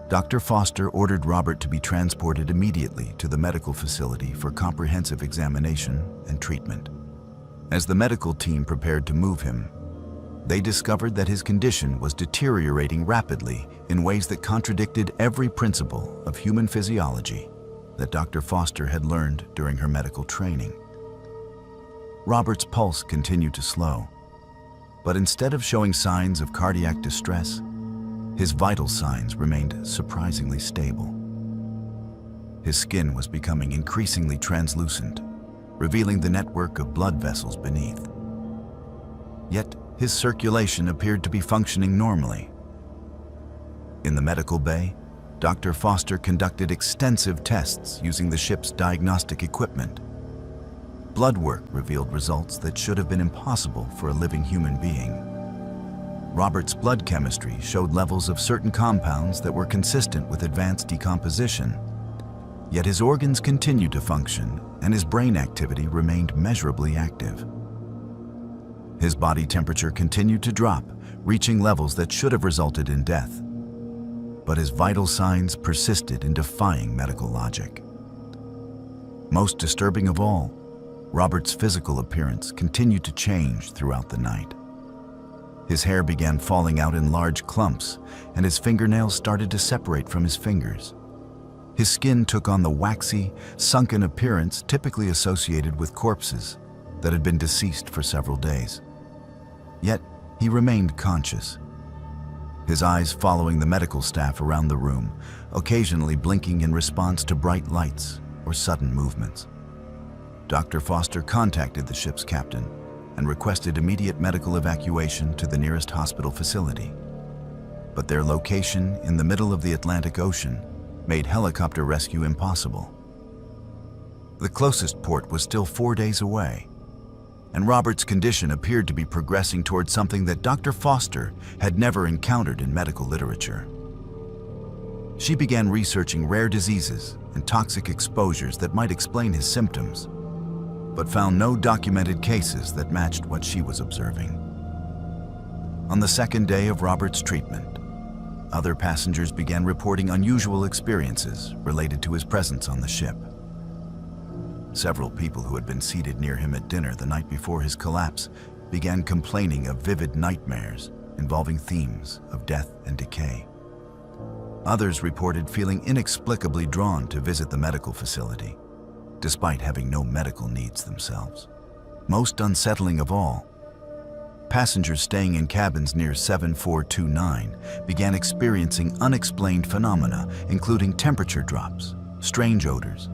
Dr. Foster ordered Robert to be transported immediately to the medical facility for comprehensive examination and treatment. As the medical team prepared to move him, they discovered that his condition was deteriorating rapidly in ways that contradicted every principle of human physiology that Dr. Foster had learned during her medical training. Robert's pulse continued to slow, but instead of showing signs of cardiac distress, his vital signs remained surprisingly stable. His skin was becoming increasingly translucent, revealing the network of blood vessels beneath. Yet, his circulation appeared to be functioning normally. In the medical bay, Dr. Foster conducted extensive tests using the ship's diagnostic equipment. Blood work revealed results that should have been impossible for a living human being. Robert's blood chemistry showed levels of certain compounds that were consistent with advanced decomposition. Yet his organs continued to function, and his brain activity remained measurably active. His body temperature continued to drop, reaching levels that should have resulted in death. But his vital signs persisted in defying medical logic. Most disturbing of all, Robert's physical appearance continued to change throughout the night. His hair began falling out in large clumps, and his fingernails started to separate from his fingers. His skin took on the waxy, sunken appearance typically associated with corpses that had been deceased for several days. Yet, he remained conscious, his eyes following the medical staff around the room, occasionally blinking in response to bright lights or sudden movements. Dr. Foster contacted the ship's captain and requested immediate medical evacuation to the nearest hospital facility. But their location in the middle of the Atlantic Ocean made helicopter rescue impossible. The closest port was still 4 days away, and Robert's condition appeared to be progressing towards something that Dr. Foster had never encountered in medical literature. She began researching rare diseases and toxic exposures that might explain his symptoms, but found no documented cases that matched what she was observing. On the second day of Robert's treatment, other passengers began reporting unusual experiences related to his presence on the ship. Several people who had been seated near him at dinner the night before his collapse began complaining of vivid nightmares involving themes of death and decay. Others reported feeling inexplicably drawn to visit the medical facility, despite having no medical needs themselves. Most unsettling of all, passengers staying in cabins near 7429 began experiencing unexplained phenomena, including temperature drops, strange odors,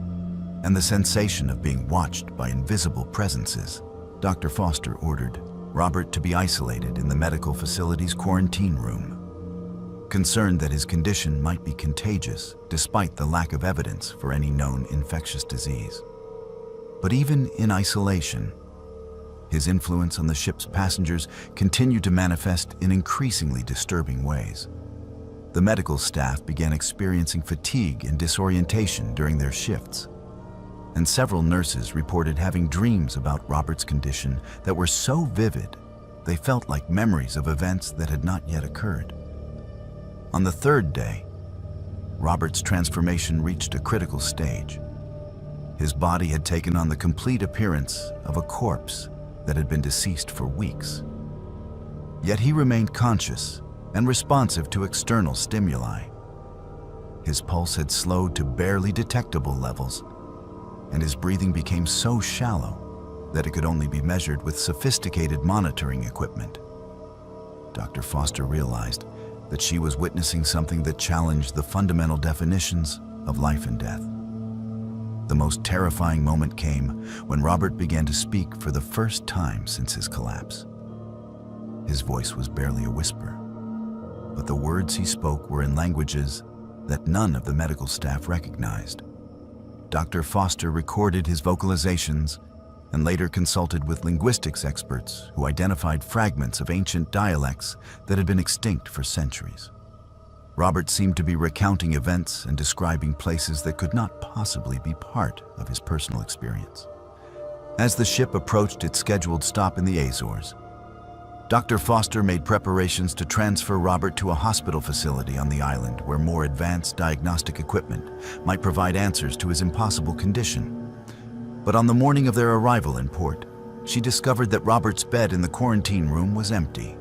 and the sensation of being watched by invisible presences. Dr. Foster ordered Robert to be isolated in the medical facility's quarantine room, concerned that his condition might be contagious despite the lack of evidence for any known infectious disease. But even in isolation, his influence on the ship's passengers continued to manifest in increasingly disturbing ways. The medical staff began experiencing fatigue and disorientation during their shifts, and several nurses reported having dreams about Robert's condition that were so vivid they felt like memories of events that had not yet occurred. On the third day, Robert's transformation reached a critical stage. His body had taken on the complete appearance of a corpse that had been deceased for weeks. Yet he remained conscious and responsive to external stimuli. His pulse had slowed to barely detectable levels, and his breathing became so shallow that it could only be measured with sophisticated monitoring equipment. Dr. Foster realized that she was witnessing something that challenged the fundamental definitions of life and death. The most terrifying moment came when Robert began to speak for the first time since his collapse. His voice was barely a whisper, but the words he spoke were in languages that none of the medical staff recognized. Dr. Foster recorded his vocalizations and later consulted with linguistics experts who identified fragments of ancient dialects that had been extinct for centuries. Robert seemed to be recounting events and describing places that could not possibly be part of his personal experience. As the ship approached its scheduled stop in the Azores, Dr. Foster made preparations to transfer Robert to a hospital facility on the island where more advanced diagnostic equipment might provide answers to his impossible condition. But on the morning of their arrival in port, she discovered that Robert's bed in the quarantine room was empty.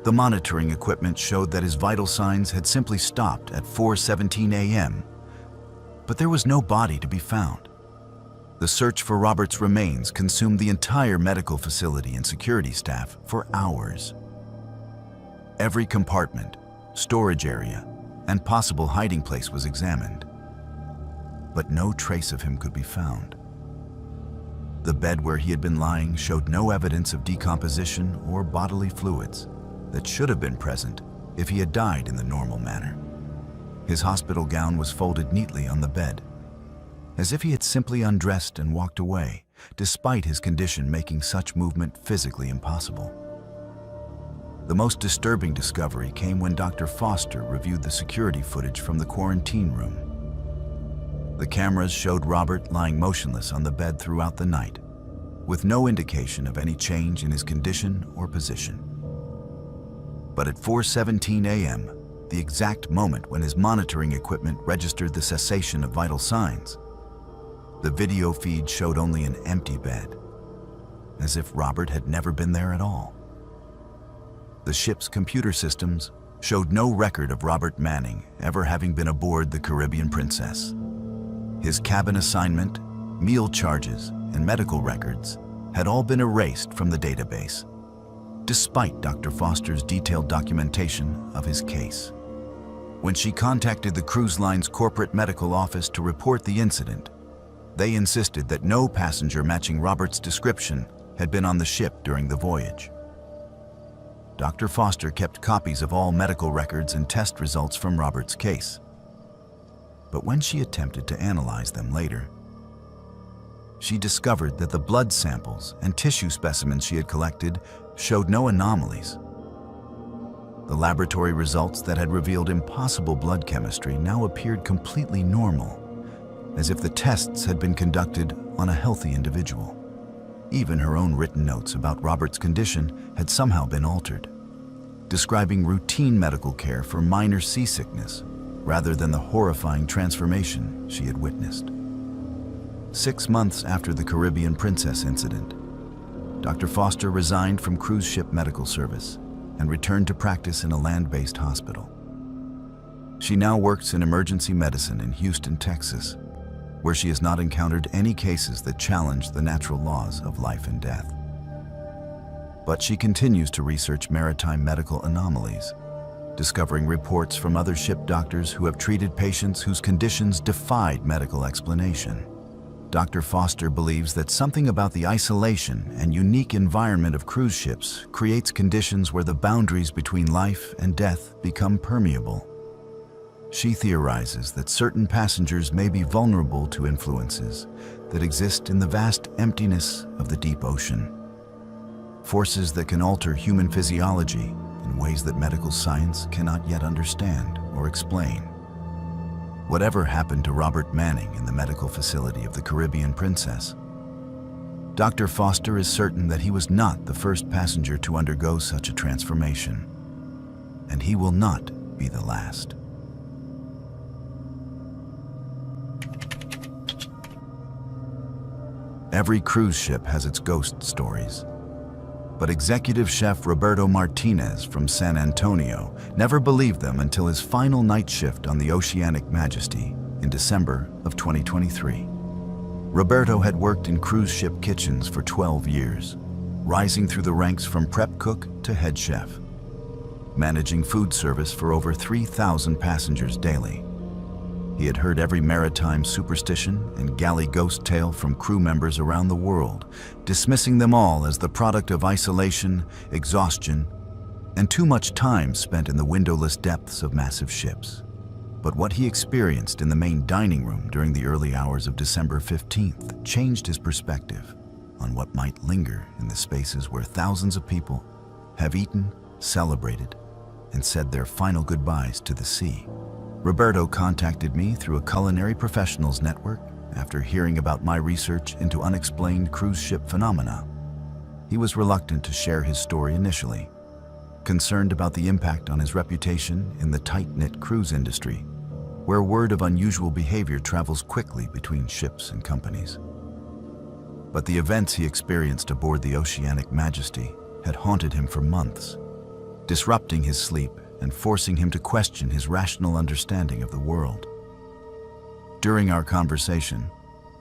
The monitoring equipment showed that his vital signs had simply stopped at 4:17 a.m., but there was no body to be found. The search for Robert's remains consumed the entire medical facility and security staff for hours. Every compartment, storage area, and possible hiding place was examined, but no trace of him could be found. The bed where he had been lying showed no evidence of decomposition or bodily fluids that should have been present if he had died in the normal manner. His hospital gown was folded neatly on the bed, as if he had simply undressed and walked away, despite his condition making such movement physically impossible. The most disturbing discovery came when Dr. Foster reviewed the security footage from the quarantine room. The cameras showed Robert lying motionless on the bed throughout the night, with no indication of any change in his condition or position. But at 4:17 a.m., the exact moment when his monitoring equipment registered the cessation of vital signs, the video feed showed only an empty bed, as if Robert had never been there at all. The ship's computer systems showed no record of Robert Manning ever having been aboard the Caribbean Princess. His cabin assignment, meal charges, and medical records had all been erased from the database, despite Dr. Foster's detailed documentation of his case. When she contacted the cruise line's corporate medical office to report the incident, they insisted that no passenger matching Robert's description had been on the ship during the voyage. Dr. Foster kept copies of all medical records and test results from Robert's case. But when she attempted to analyze them later, she discovered that the blood samples and tissue specimens she had collected showed no anomalies. The laboratory results that had revealed impossible blood chemistry now appeared completely normal, as if the tests had been conducted on a healthy individual. Even her own written notes about Robert's condition had somehow been altered, describing routine medical care for minor seasickness rather than the horrifying transformation she had witnessed. 6 months after the Caribbean Princess incident, Dr. Foster resigned from cruise ship medical service and returned to practice in a land-based hospital. She now works in emergency medicine in Houston, Texas, where she has not encountered any cases that challenge the natural laws of life and death. But she continues to research maritime medical anomalies, discovering reports from other ship doctors who have treated patients whose conditions defied medical explanation. Dr. Foster believes that something about the isolation and unique environment of cruise ships creates conditions where the boundaries between life and death become permeable. She theorizes that certain passengers may be vulnerable to influences that exist in the vast emptiness of the deep ocean, forces that can alter human physiology in ways that medical science cannot yet understand or explain. Whatever happened to Robert Manning in the medical facility of the Caribbean Princess, Dr. Foster is certain that he was not the first passenger to undergo such a transformation, and he will not be the last. Every cruise ship has its ghost stories, but executive chef Roberto Martinez from San Antonio never believed them until his final night shift on the Oceanic Majesty in December of 2023. Roberto had worked in cruise ship kitchens for 12 years, rising through the ranks from prep cook to head chef, managing food service for over 3,000 passengers daily. He had heard every maritime superstition and galley ghost tale from crew members around the world, dismissing them all as the product of isolation, exhaustion, and too much time spent in the windowless depths of massive ships. But what he experienced in the main dining room during the early hours of December 15th changed his perspective on what might linger in the spaces where thousands of people have eaten, celebrated, and said their final goodbyes to the sea. Roberto contacted me through a culinary professionals network after hearing about my research into unexplained cruise ship phenomena. He was reluctant to share his story initially, concerned about the impact on his reputation in the tight-knit cruise industry, where word of unusual behavior travels quickly between ships and companies. But the events he experienced aboard the Oceanic Majesty had haunted him for months, disrupting his sleep and forcing him to question his rational understanding of the world. During our conversation,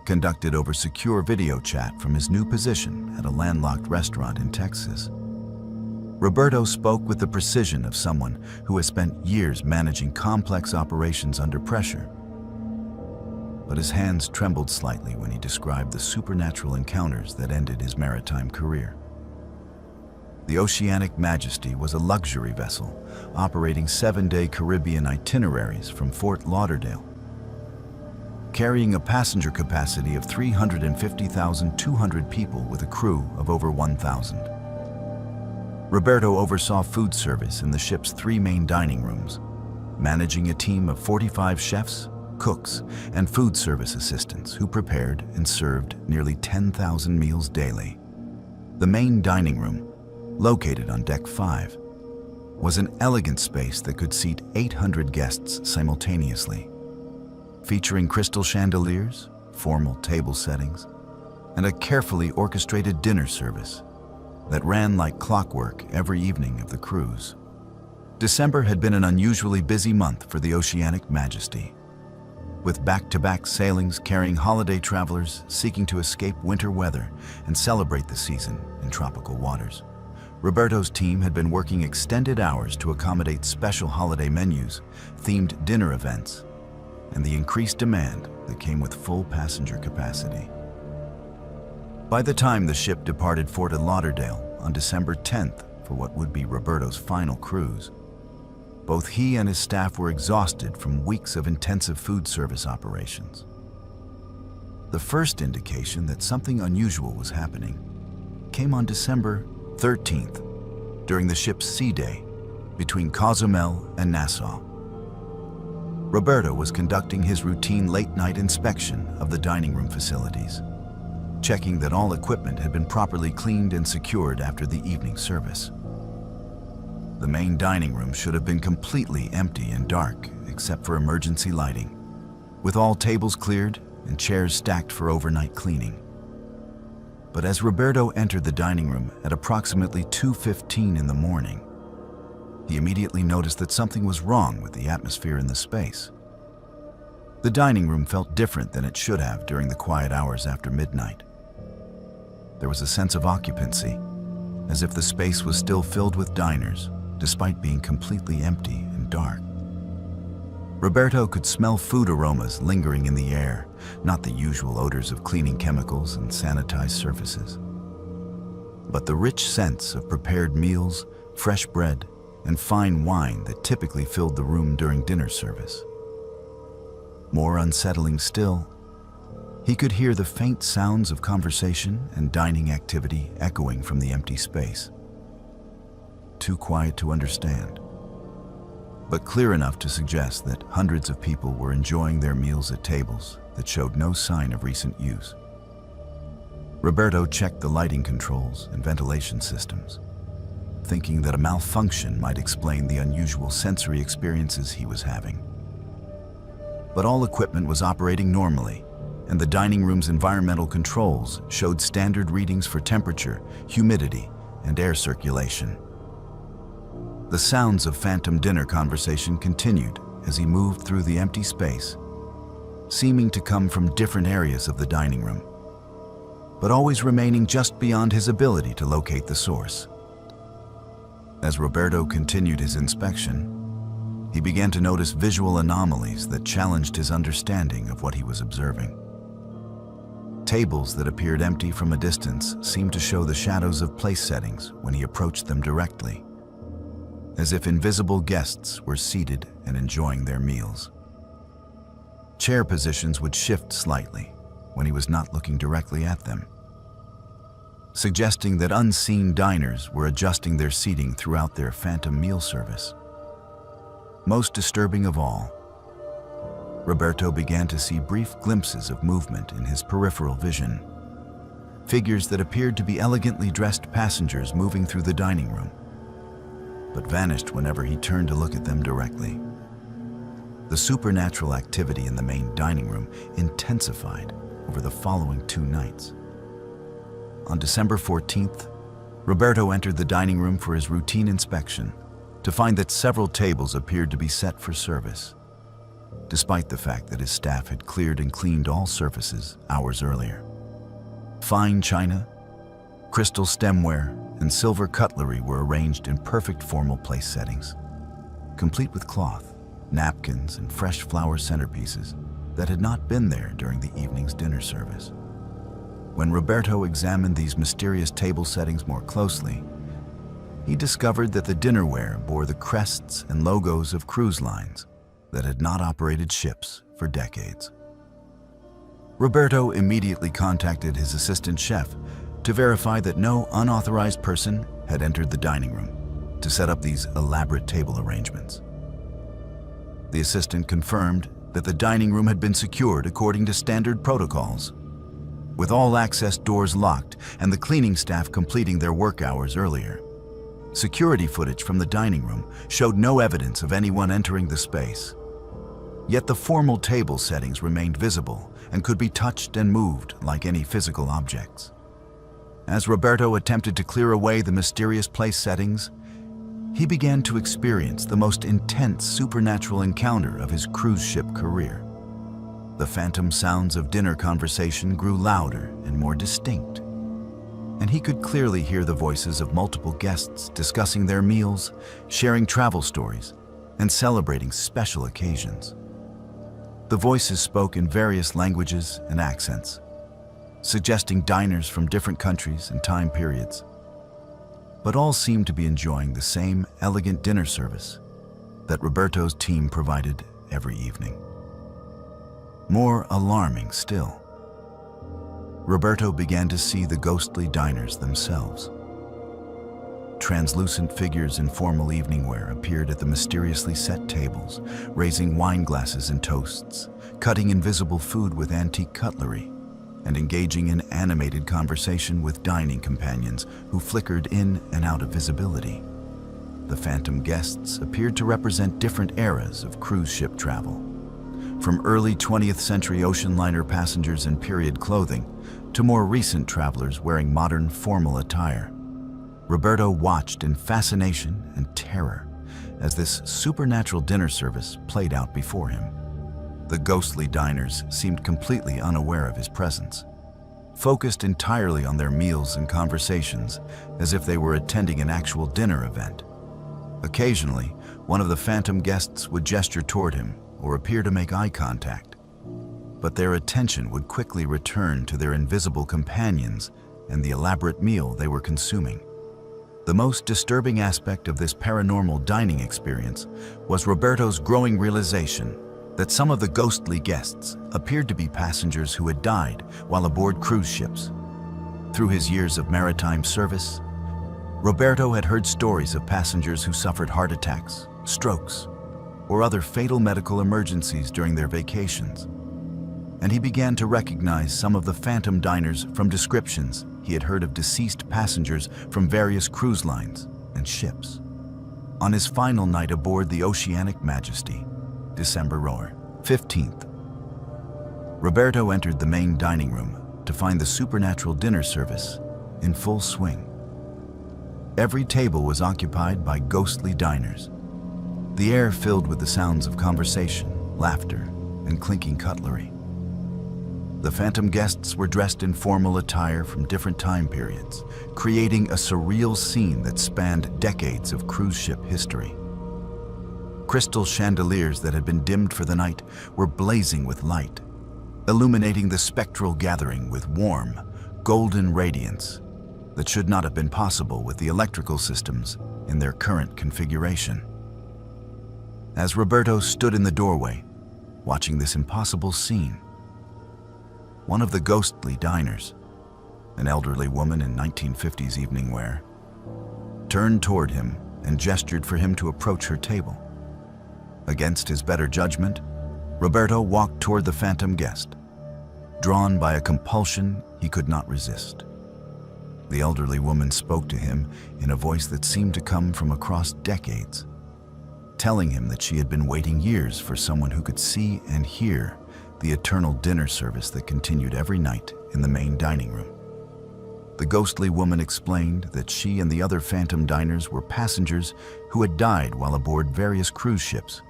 conducted over secure video chat from his new position at a landlocked restaurant in Texas, Roberto spoke with the precision of someone who has spent years managing complex operations under pressure. But his hands trembled slightly when he described the supernatural encounters that ended his maritime career. The Oceanic Majesty was a luxury vessel operating 7-day Caribbean itineraries from Fort Lauderdale, carrying a passenger capacity of 350,200 people with a crew of over 1,000. Roberto oversaw food service in the ship's 3 main dining rooms, managing a team of 45 chefs, cooks, and food service assistants who prepared and served nearly 10,000 meals daily. The main dining room, located on Deck 5, was an elegant space that could seat 800 guests simultaneously, featuring crystal chandeliers, formal table settings, and a carefully orchestrated dinner service that ran like clockwork every evening of the cruise. December had been an unusually busy month for the Oceanic Majesty, with back-to-back sailings carrying holiday travelers seeking to escape winter weather and celebrate the season in tropical waters. Roberto's team had been working extended hours to accommodate special holiday menus, themed dinner events, and the increased demand that came with full passenger capacity. By the time the ship departed Fort Lauderdale on December 10th for what would be Roberto's final cruise, both he and his staff were exhausted from weeks of intensive food service operations. The first indication that something unusual was happening came on December 13th during the ship's sea day between Cozumel and Nassau. Roberto was conducting his routine late-night inspection of the dining room facilities, checking that all equipment had been properly cleaned and secured after the evening service. The main dining room should have been completely empty and dark except for emergency lighting, with all tables cleared and chairs stacked for overnight cleaning. But as Roberto entered the dining room at approximately 2:15 in the morning, he immediately noticed that something was wrong with the atmosphere in the space. The dining room felt different than it should have during the quiet hours after midnight. There was a sense of occupancy, as if the space was still filled with diners, despite being completely empty and dark. Roberto could smell food aromas lingering in the air, not the usual odors of cleaning chemicals and sanitized surfaces, but the rich scents of prepared meals, fresh bread, and fine wine that typically filled the room during dinner service. More unsettling still, he could hear the faint sounds of conversation and dining activity echoing from the empty space. Too quiet to understand, but clear enough to suggest that hundreds of people were enjoying their meals at tables that showed no sign of recent use. Roberto checked the lighting controls and ventilation systems, thinking that a malfunction might explain the unusual sensory experiences he was having. But all equipment was operating normally, and the dining room's environmental controls showed standard readings for temperature, humidity, and air circulation. The sounds of phantom dinner conversation continued as he moved through the empty space, seeming to come from different areas of the dining room, but always remaining just beyond his ability to locate the source. As Roberto continued his inspection, he began to notice visual anomalies that challenged his understanding of what he was observing. Tables that appeared empty from a distance seemed to show the shadows of place settings when he approached them directly, as if invisible guests were seated and enjoying their meals. Chair positions would shift slightly when he was not looking directly at them, suggesting that unseen diners were adjusting their seating throughout their phantom meal service. Most disturbing of all, Roberto began to see brief glimpses of movement in his peripheral vision, figures that appeared to be elegantly dressed passengers moving through the dining room, but vanished whenever he turned to look at them directly. The supernatural activity in the main dining room intensified over the following 2 nights. On December 14th, Roberto entered the dining room for his routine inspection to find that several tables appeared to be set for service, despite the fact that his staff had cleared and cleaned all surfaces hours earlier. Fine china, crystal stemware, and silver cutlery were arranged in perfect formal place settings, complete with cloth, napkins, and fresh flower centerpieces that had not been there during the evening's dinner service. When Roberto examined these mysterious table settings more closely, he discovered that the dinnerware bore the crests and logos of cruise lines that had not operated ships for decades. Roberto immediately contacted his assistant chef to verify that no unauthorized person had entered the dining room to set up these elaborate table arrangements. The assistant confirmed that the dining room had been secured according to standard protocols, with all access doors locked and the cleaning staff completing their work hours earlier. Security footage from the dining room showed no evidence of anyone entering the space. Yet the formal table settings remained visible and could be touched and moved like any physical objects. As Roberto attempted to clear away the mysterious place settings, he began to experience the most intense supernatural encounter of his cruise ship career. The phantom sounds of dinner conversation grew louder and more distinct, and he could clearly hear the voices of multiple guests discussing their meals, sharing travel stories, and celebrating special occasions. The voices spoke in various languages and accents, suggesting diners from different countries and time periods. But all seemed to be enjoying the same elegant dinner service that Roberto's team provided every evening. More alarming still, Roberto began to see the ghostly diners themselves. Translucent figures in formal evening wear appeared at the mysteriously set tables, raising wine glasses and toasts, cutting invisible food with antique cutlery, and engaging in animated conversation with dining companions who flickered in and out of visibility. The phantom guests appeared to represent different eras of cruise ship travel, from early 20th century ocean liner passengers in period clothing to more recent travelers wearing modern formal attire. Roberto watched in fascination and terror as this supernatural dinner service played out before him. The ghostly diners seemed completely unaware of his presence, focused entirely on their meals and conversations as if they were attending an actual dinner event. Occasionally, one of the phantom guests would gesture toward him or appear to make eye contact, but their attention would quickly return to their invisible companions and the elaborate meal they were consuming. The most disturbing aspect of this paranormal dining experience was Roberto's growing realization that some of the ghostly guests appeared to be passengers who had died while aboard cruise ships. Through his years of maritime service, Roberto had heard stories of passengers who suffered heart attacks, strokes, or other fatal medical emergencies during their vacations. And he began to recognize some of the phantom diners from descriptions he had heard of deceased passengers from various cruise lines and ships. On his final night aboard the Oceanic Majesty, December 15th, Roberto entered the main dining room to find the supernatural dinner service in full swing. Every table was occupied by ghostly diners, the air filled with the sounds of conversation, laughter, and clinking cutlery. The phantom guests were dressed in formal attire from different time periods, creating a surreal scene that spanned decades of cruise ship history. Crystal chandeliers that had been dimmed for the night were blazing with light, illuminating the spectral gathering with warm, golden radiance that should not have been possible with the electrical systems in their current configuration. As Roberto stood in the doorway, watching this impossible scene, one of the ghostly diners, an elderly woman in 1950s evening wear, turned toward him and gestured for him to approach her table. Against his better judgment, Roberto walked toward the phantom guest, drawn by a compulsion he could not resist. The elderly woman spoke to him in a voice that seemed to come from across decades, telling him that she had been waiting years for someone who could see and hear the eternal dinner service that continued every night in the main dining room. The ghostly woman explained that she and the other phantom diners were passengers who had died while aboard various cruise ships,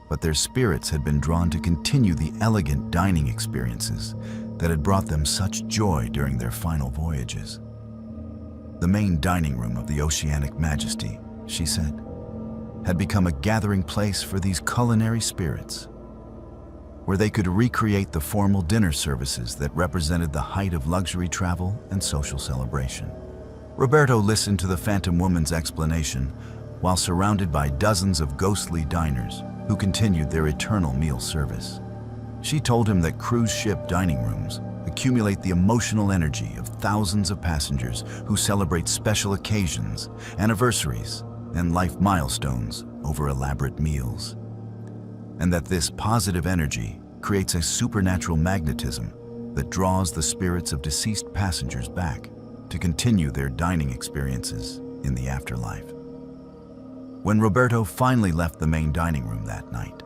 but their spirits had been drawn to continue the elegant dining experiences that had brought them such joy during their final voyages. The main dining room of the Oceanic Majesty, she said, had become a gathering place for these culinary spirits, where they could recreate the formal dinner services that represented the height of luxury travel and social celebration. Roberto listened to the phantom woman's explanation while surrounded by dozens of ghostly diners who continued their eternal meal service. She told him that cruise ship dining rooms accumulate the emotional energy of thousands of passengers who celebrate special occasions, anniversaries, and life milestones over elaborate meals, and that this positive energy creates a supernatural magnetism that draws the spirits of deceased passengers back to continue their dining experiences in the afterlife. When Roberto finally left the main dining room that night,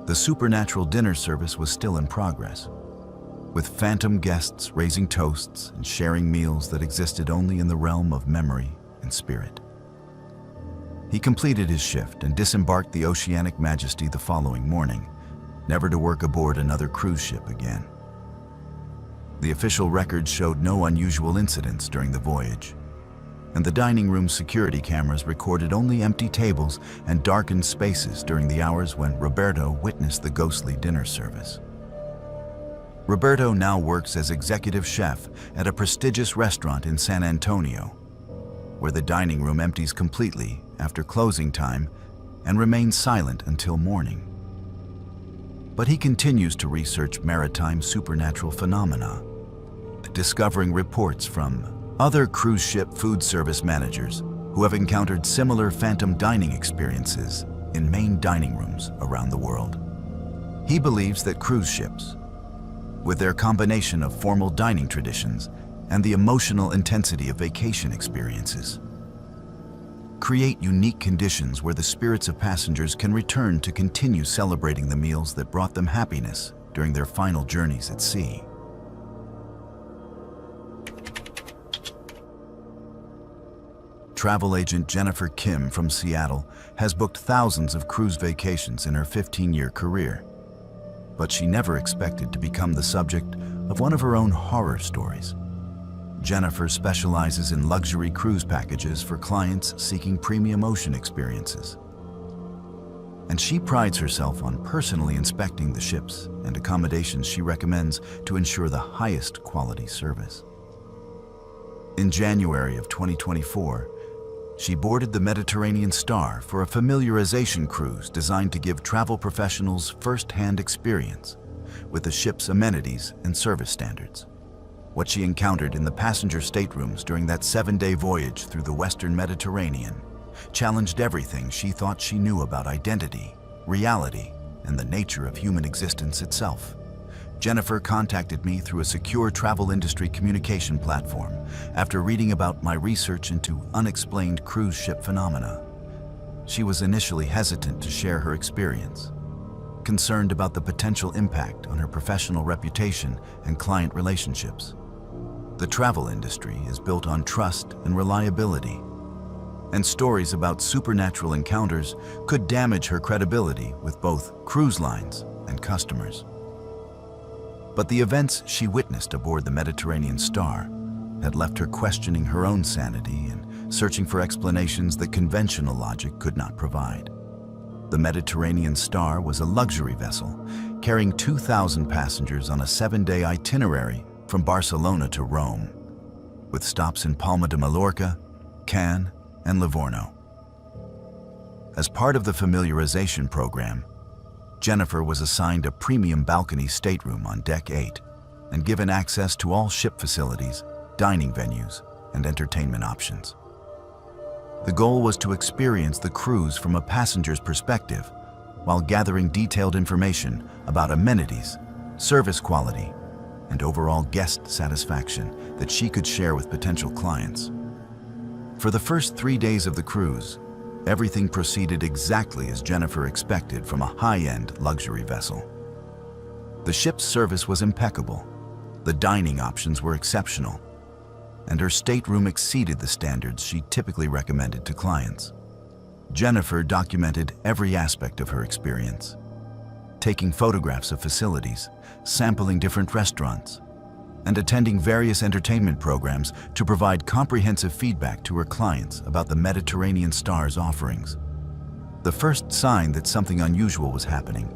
the supernatural dinner service was still in progress, with phantom guests raising toasts and sharing meals that existed only in the realm of memory and spirit. He completed his shift and disembarked the Oceanic Majesty the following morning, never to work aboard another cruise ship again. The official records showed no unusual incidents during the voyage, and the dining room security cameras recorded only empty tables and darkened spaces during the hours when Roberto witnessed the ghostly dinner service. Roberto now works as executive chef at a prestigious restaurant in San Antonio, where the dining room empties completely after closing time and remains silent until morning. But he continues to research maritime supernatural phenomena, discovering reports from other cruise ship food service managers who have encountered similar phantom dining experiences in main dining rooms around the world. He believes that cruise ships, with their combination of formal dining traditions and the emotional intensity of vacation experiences, create unique conditions where the spirits of passengers can return to continue celebrating the meals that brought them happiness during their final journeys at sea. Travel agent Jennifer Kim from Seattle has booked thousands of cruise vacations in her 15-year career, but she never expected to become the subject of one of her own horror stories. Jennifer specializes in luxury cruise packages for clients seeking premium ocean experiences, and she prides herself on personally inspecting the ships and accommodations she recommends to ensure the highest quality service. In January of 2024, she boarded the Mediterranean Star for a familiarization cruise designed to give travel professionals first-hand experience with the ship's amenities and service standards. What she encountered in the passenger staterooms during that 7-day voyage through the Western Mediterranean challenged everything she thought she knew about identity, reality, and the nature of human existence itself. Jennifer contacted me through a secure travel industry communication platform after reading about my research into unexplained cruise ship phenomena. She was initially hesitant to share her experience, concerned about the potential impact on her professional reputation and client relationships. The travel industry is built on trust and reliability, and stories about supernatural encounters could damage her credibility with both cruise lines and customers. But the events she witnessed aboard the Mediterranean Star had left her questioning her own sanity and searching for explanations that conventional logic could not provide. The Mediterranean Star was a luxury vessel carrying 2,000 passengers on a 7-day itinerary from Barcelona to Rome, with stops in Palma de Mallorca, Cannes, and Livorno. As part of the familiarization program, Jennifer was assigned a premium balcony stateroom on Deck 8 and given access to all ship facilities, dining venues, and entertainment options. The goal was to experience the cruise from a passenger's perspective while gathering detailed information about amenities, service quality, and overall guest satisfaction that she could share with potential clients. For the first 3 days of the cruise, everything proceeded exactly as Jennifer expected from a high-end luxury vessel. The ship's service was impeccable, the dining options were exceptional, and her stateroom exceeded the standards she typically recommended to clients. Jennifer documented every aspect of her experience, taking photographs of facilities, sampling different restaurants, and attending various entertainment programs to provide comprehensive feedback to her clients about the Mediterranean Star's offerings. The first sign that something unusual was happening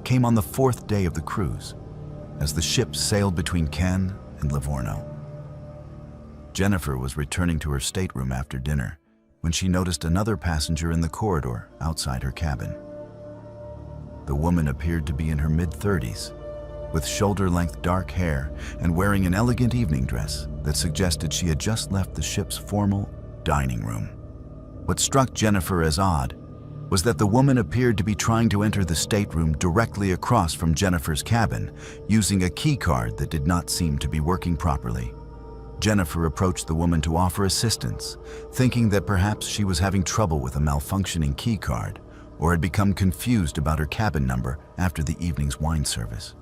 came on the 4th day of the cruise, as the ship sailed between Cannes and Livorno. Jennifer was returning to her stateroom after dinner when she noticed another passenger in the corridor outside her cabin. The woman appeared to be in her mid-30s, with shoulder-length dark hair and wearing an elegant evening dress that suggested she had just left the ship's formal dining room. What struck Jennifer as odd was that the woman appeared to be trying to enter the stateroom directly across from Jennifer's cabin using a key card that did not seem to be working properly. Jennifer approached the woman to offer assistance, thinking that perhaps she was having trouble with a malfunctioning key card or had become confused about her cabin number after the evening's wine service.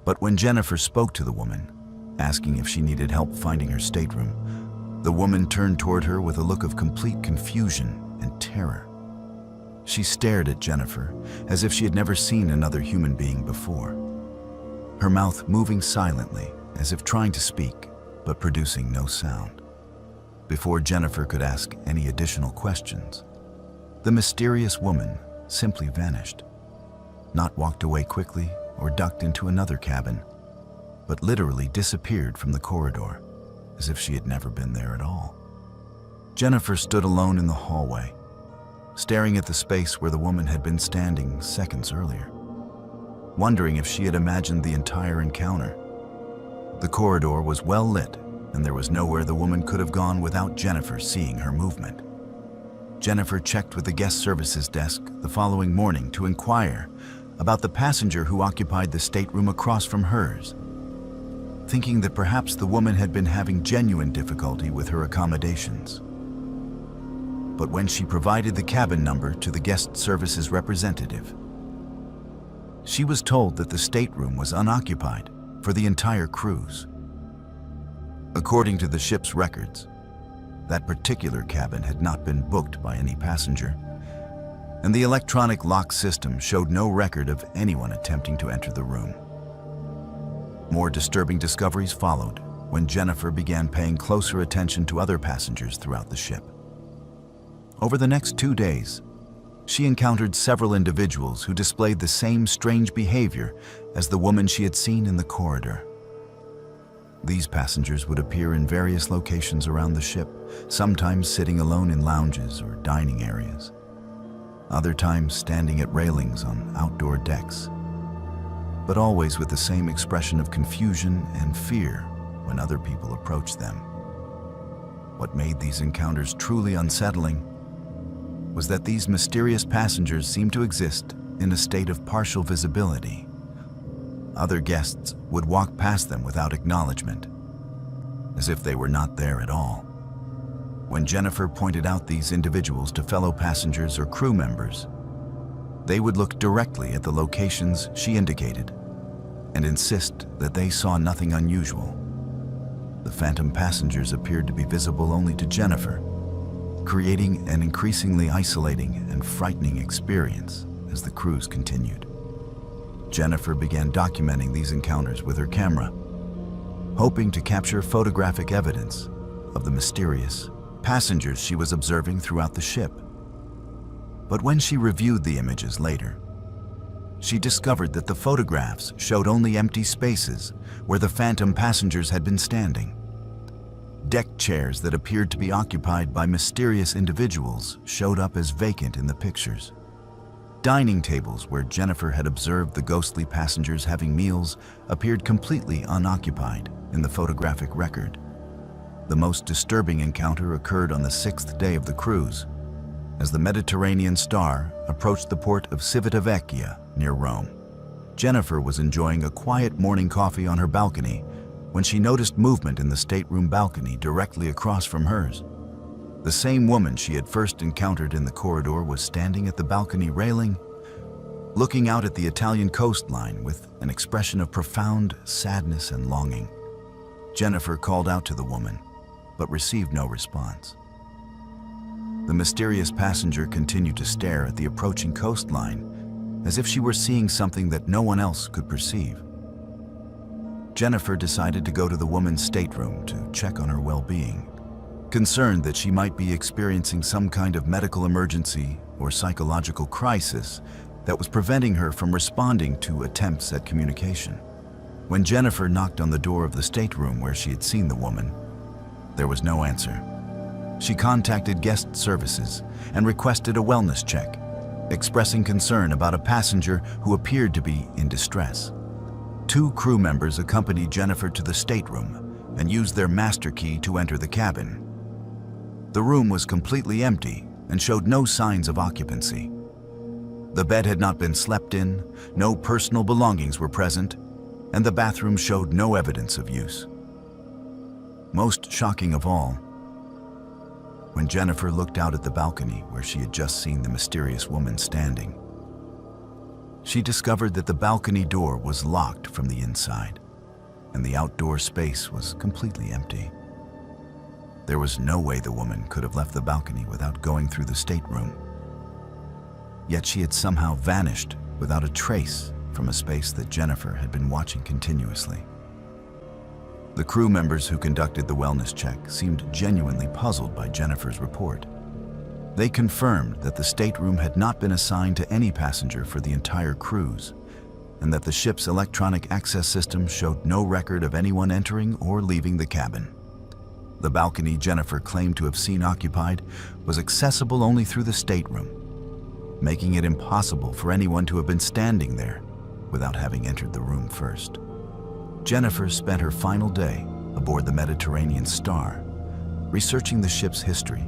But when Jennifer spoke to the woman, asking if she needed help finding her stateroom, the woman turned toward her with a look of complete confusion and terror. She stared at Jennifer as if she had never seen another human being before, her mouth moving silently as if trying to speak, but producing no sound. Before Jennifer could ask any additional questions, the mysterious woman simply vanished, not walked away quickly or ducked into another cabin, but literally disappeared from the corridor as if she had never been there at all. Jennifer stood alone in the hallway, staring at the space where the woman had been standing seconds earlier, wondering if she had imagined the entire encounter. The corridor was well lit, and there was nowhere the woman could have gone without Jennifer seeing her movement. Jennifer checked with the guest services desk the following morning to inquire about the passenger who occupied the stateroom across from hers, thinking that perhaps the woman had been having genuine difficulty with her accommodations. But when she provided the cabin number to the guest services representative, she was told that the stateroom was unoccupied for the entire cruise. According to the ship's records, that particular cabin had not been booked by any passenger, and the electronic lock system showed no record of anyone attempting to enter the room. More disturbing discoveries followed when Jennifer began paying closer attention to other passengers throughout the ship. Over the next 2 days, she encountered several individuals who displayed the same strange behavior as the woman she had seen in the corridor. These passengers would appear in various locations around the ship, sometimes sitting alone in lounges or dining areas, other times standing at railings on outdoor decks, but always with the same expression of confusion and fear when other people approached them. What made these encounters truly unsettling was that these mysterious passengers seemed to exist in a state of partial visibility. Other guests would walk past them without acknowledgement, as if they were not there at all. When Jennifer pointed out these individuals to fellow passengers or crew members, they would look directly at the locations she indicated and insist that they saw nothing unusual. The phantom passengers appeared to be visible only to Jennifer, creating an increasingly isolating and frightening experience as the cruise continued. Jennifer began documenting these encounters with her camera, hoping to capture photographic evidence of the mysterious passengers she was observing throughout the ship. But when she reviewed the images later, she discovered that the photographs showed only empty spaces where the phantom passengers had been standing. Deck chairs that appeared to be occupied by mysterious individuals showed up as vacant in the pictures. Dining tables where Jennifer had observed the ghostly passengers having meals appeared completely unoccupied in the photographic record. The most disturbing encounter occurred on the 6th day of the cruise, as the Mediterranean Star approached the port of Civitavecchia near Rome. Jennifer was enjoying a quiet morning coffee on her balcony when she noticed movement in the stateroom balcony directly across from hers. The same woman she had first encountered in the corridor was standing at the balcony railing, looking out at the Italian coastline with an expression of profound sadness and longing. Jennifer called out to the woman, but received no response. The mysterious passenger continued to stare at the approaching coastline as if she were seeing something that no one else could perceive. Jennifer decided to go to the woman's stateroom to check on her well-being, concerned that she might be experiencing some kind of medical emergency or psychological crisis that was preventing her from responding to attempts at communication. When Jennifer knocked on the door of the stateroom where she had seen the woman, there was no answer. She contacted guest services and requested a wellness check, expressing concern about a passenger who appeared to be in distress. 2 crew members accompanied Jennifer to the stateroom and used their master key to enter the cabin. The room was completely empty and showed no signs of occupancy. The bed had not been slept in, no personal belongings were present, and the bathroom showed no evidence of use. Most shocking of all, when Jennifer looked out at the balcony where she had just seen the mysterious woman standing, she discovered that the balcony door was locked from the inside, and the outdoor space was completely empty. There was no way the woman could have left the balcony without going through the stateroom. Yet she had somehow vanished without a trace from a space that Jennifer had been watching continuously. The crew members who conducted the wellness check seemed genuinely puzzled by Jennifer's report. They confirmed that the stateroom had not been assigned to any passenger for the entire cruise, and that the ship's electronic access system showed no record of anyone entering or leaving the cabin. The balcony Jennifer claimed to have seen occupied was accessible only through the stateroom, making it impossible for anyone to have been standing there without having entered the room first. Jennifer spent her final day aboard the Mediterranean Star, researching the ship's history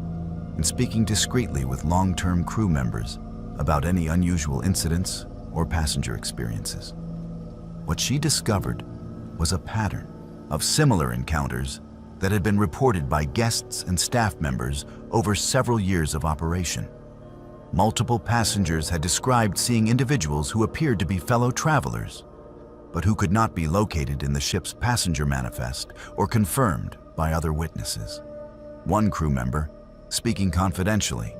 and speaking discreetly with long-term crew members about any unusual incidents or passenger experiences. What she discovered was a pattern of similar encounters that had been reported by guests and staff members over several years of operation. Multiple passengers had described seeing individuals who appeared to be fellow travelers, but who could not be located in the ship's passenger manifest or confirmed by other witnesses. One crew member, speaking confidentially,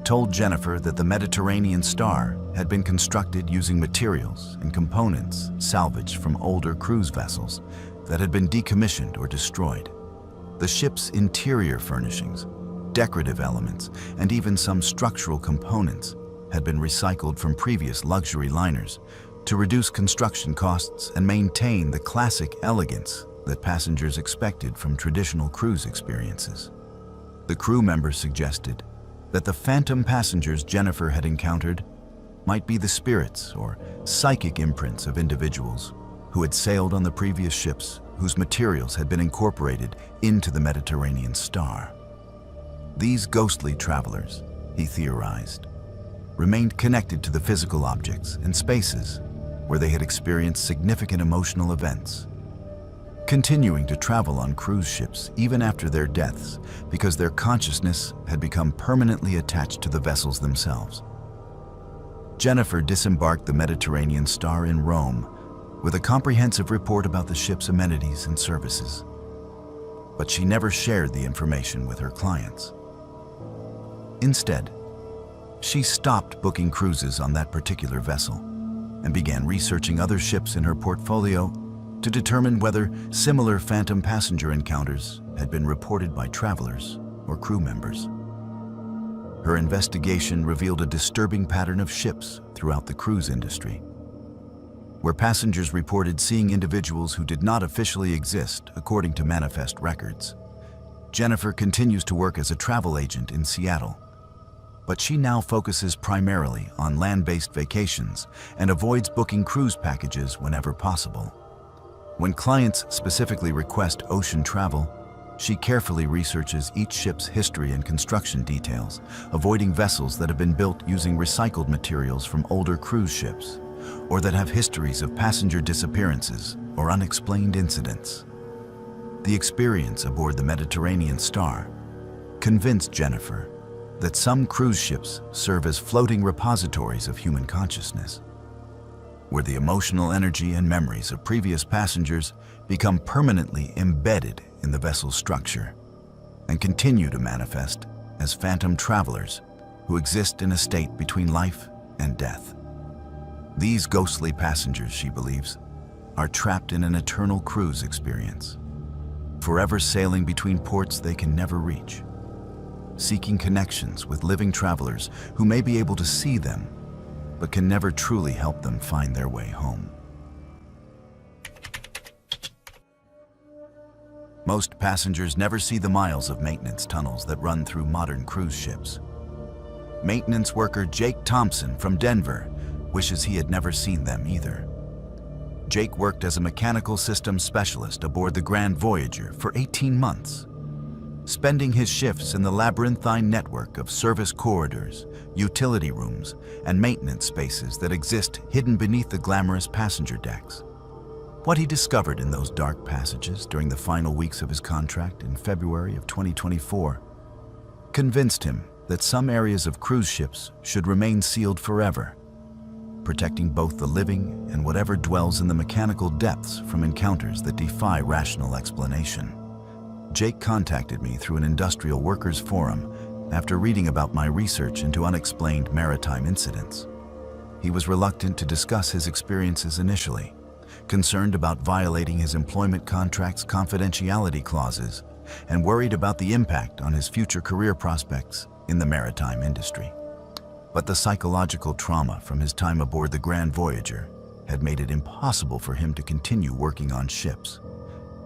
told Jennifer that the Mediterranean Star had been constructed using materials and components salvaged from older cruise vessels that had been decommissioned or destroyed. The ship's interior furnishings, decorative elements, and even some structural components had been recycled from previous luxury liners to reduce construction costs and maintain the classic elegance that passengers expected from traditional cruise experiences. The crew member suggested that the phantom passengers Jennifer had encountered might be the spirits or psychic imprints of individuals who had sailed on the previous ships whose materials had been incorporated into the Mediterranean Star. These ghostly travelers, he theorized, remained connected to the physical objects and spaces where they had experienced significant emotional events, continuing to travel on cruise ships even after their deaths because their consciousness had become permanently attached to the vessels themselves. Jennifer disembarked the Mediterranean Star in Rome with a comprehensive report about the ship's amenities and services, but she never shared the information with her clients. Instead, she stopped booking cruises on that particular vessel and began researching other ships in her portfolio to determine whether similar phantom passenger encounters had been reported by travelers or crew members. Her investigation revealed a disturbing pattern of ships throughout the cruise industry, where passengers reported seeing individuals who did not officially exist according to manifest records. Jennifer continues to work as a travel agent in Seattle, but she now focuses primarily on land-based vacations and avoids booking cruise packages whenever possible. When clients specifically request ocean travel, she carefully researches each ship's history and construction details, avoiding vessels that have been built using recycled materials from older cruise ships, or that have histories of passenger disappearances or unexplained incidents. The experience aboard the Mediterranean Star convinced Jennifer that some cruise ships serve as floating repositories of human consciousness, where the emotional energy and memories of previous passengers become permanently embedded in the vessel's structure and continue to manifest as phantom travelers who exist in a state between life and death. These ghostly passengers, she believes, are trapped in an eternal cruise experience, forever sailing between ports they can never reach, seeking connections with living travelers who may be able to see them, but can never truly help them find their way home. Most passengers never see the miles of maintenance tunnels that run through modern cruise ships. Maintenance worker Jake Thompson from Denver wishes he had never seen them either. Jake worked as a mechanical systems specialist aboard the Grand Voyager for 18 months, spending his shifts in the labyrinthine network of service corridors, utility rooms, and maintenance spaces that exist hidden beneath the glamorous passenger decks. What he discovered in those dark passages during the final weeks of his contract in February of 2024 convinced him that some areas of cruise ships should remain sealed forever, protecting both the living and whatever dwells in the mechanical depths from encounters that defy rational explanation. Jake contacted me through an industrial workers forum after reading about my research into unexplained maritime incidents. He was reluctant to discuss his experiences initially, concerned about violating his employment contract's confidentiality clauses, and worried about the impact on his future career prospects in the maritime industry. But the psychological trauma from his time aboard the Grand Voyager had made it impossible for him to continue working on ships,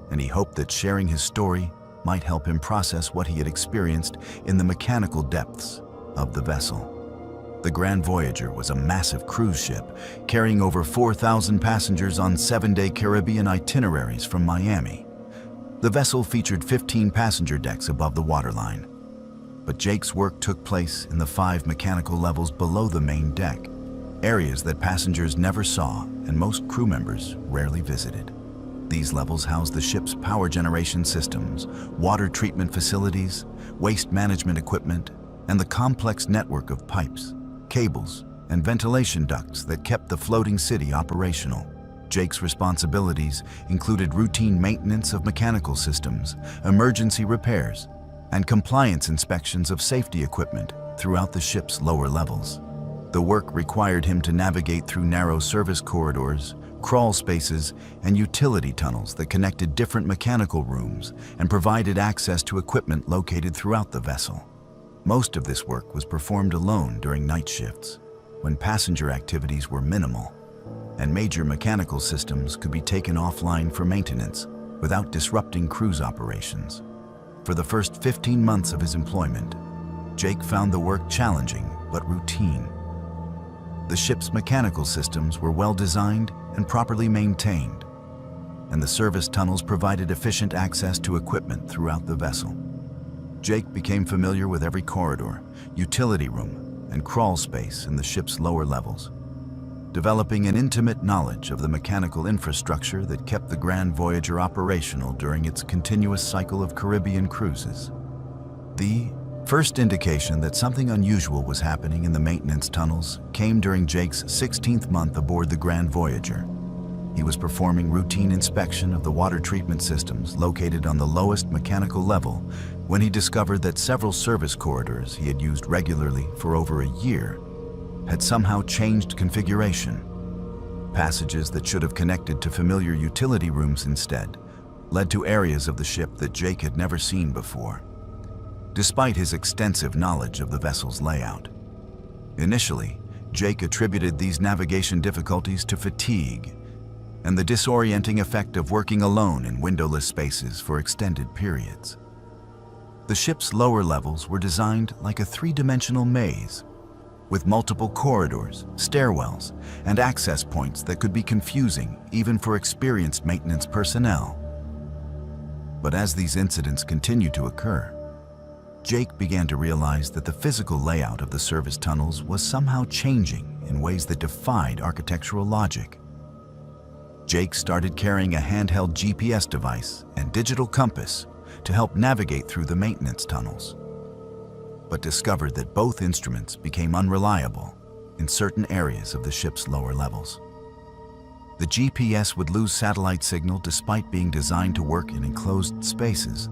and he hoped that sharing his story might help him process what he had experienced in the mechanical depths of the vessel. The Grand Voyager was a massive cruise ship carrying over 4,000 passengers on 7-day Caribbean itineraries from Miami. The vessel featured 15 passenger decks above the waterline, but Jake's work took place in the 5 mechanical levels below the main deck, areas that passengers never saw and most crew members rarely visited. These levels house the ship's power generation systems, water treatment facilities, waste management equipment, and the complex network of pipes, cables, and ventilation ducts that kept the floating city operational. Jake's responsibilities included routine maintenance of mechanical systems, emergency repairs, and compliance inspections of safety equipment throughout the ship's lower levels. The work required him to navigate through narrow service corridors, crawl spaces, and utility tunnels that connected different mechanical rooms and provided access to equipment located throughout the vessel. Most of this work was performed alone during night shifts, when passenger activities were minimal, and major mechanical systems could be taken offline for maintenance without disrupting cruise operations. For the first 15 months of his employment, Jake found the work challenging but routine. The ship's mechanical systems were well designed and properly maintained, and the service tunnels provided efficient access to equipment throughout the vessel. Jake became familiar with every corridor, utility room, and crawl space in the ship's lower levels, developing an intimate knowledge of the mechanical infrastructure that kept the Grand Voyager operational during its continuous cycle of Caribbean cruises. The first indication that something unusual was happening in the maintenance tunnels came during Jake's 16th month aboard the Grand Voyager. He was performing routine inspection of the water treatment systems located on the lowest mechanical level when he discovered that several service corridors he had used regularly for over a year had somehow changed configuration. Passages that should have connected to familiar utility rooms instead led to areas of the ship that Jake had never seen before, despite his extensive knowledge of the vessel's layout. Initially, Jake attributed these navigation difficulties to fatigue and the disorienting effect of working alone in windowless spaces for extended periods. The ship's lower levels were designed like a three-dimensional maze, with multiple corridors, stairwells, and access points that could be confusing even for experienced maintenance personnel. But as these incidents continued to occur, Jake began to realize that the physical layout of the service tunnels was somehow changing in ways that defied architectural logic. Jake started carrying a handheld GPS device and digital compass to help navigate through the maintenance tunnels, but discovered that both instruments became unreliable in certain areas of the ship's lower levels. The GPS would lose satellite signal despite being designed to work in enclosed spaces,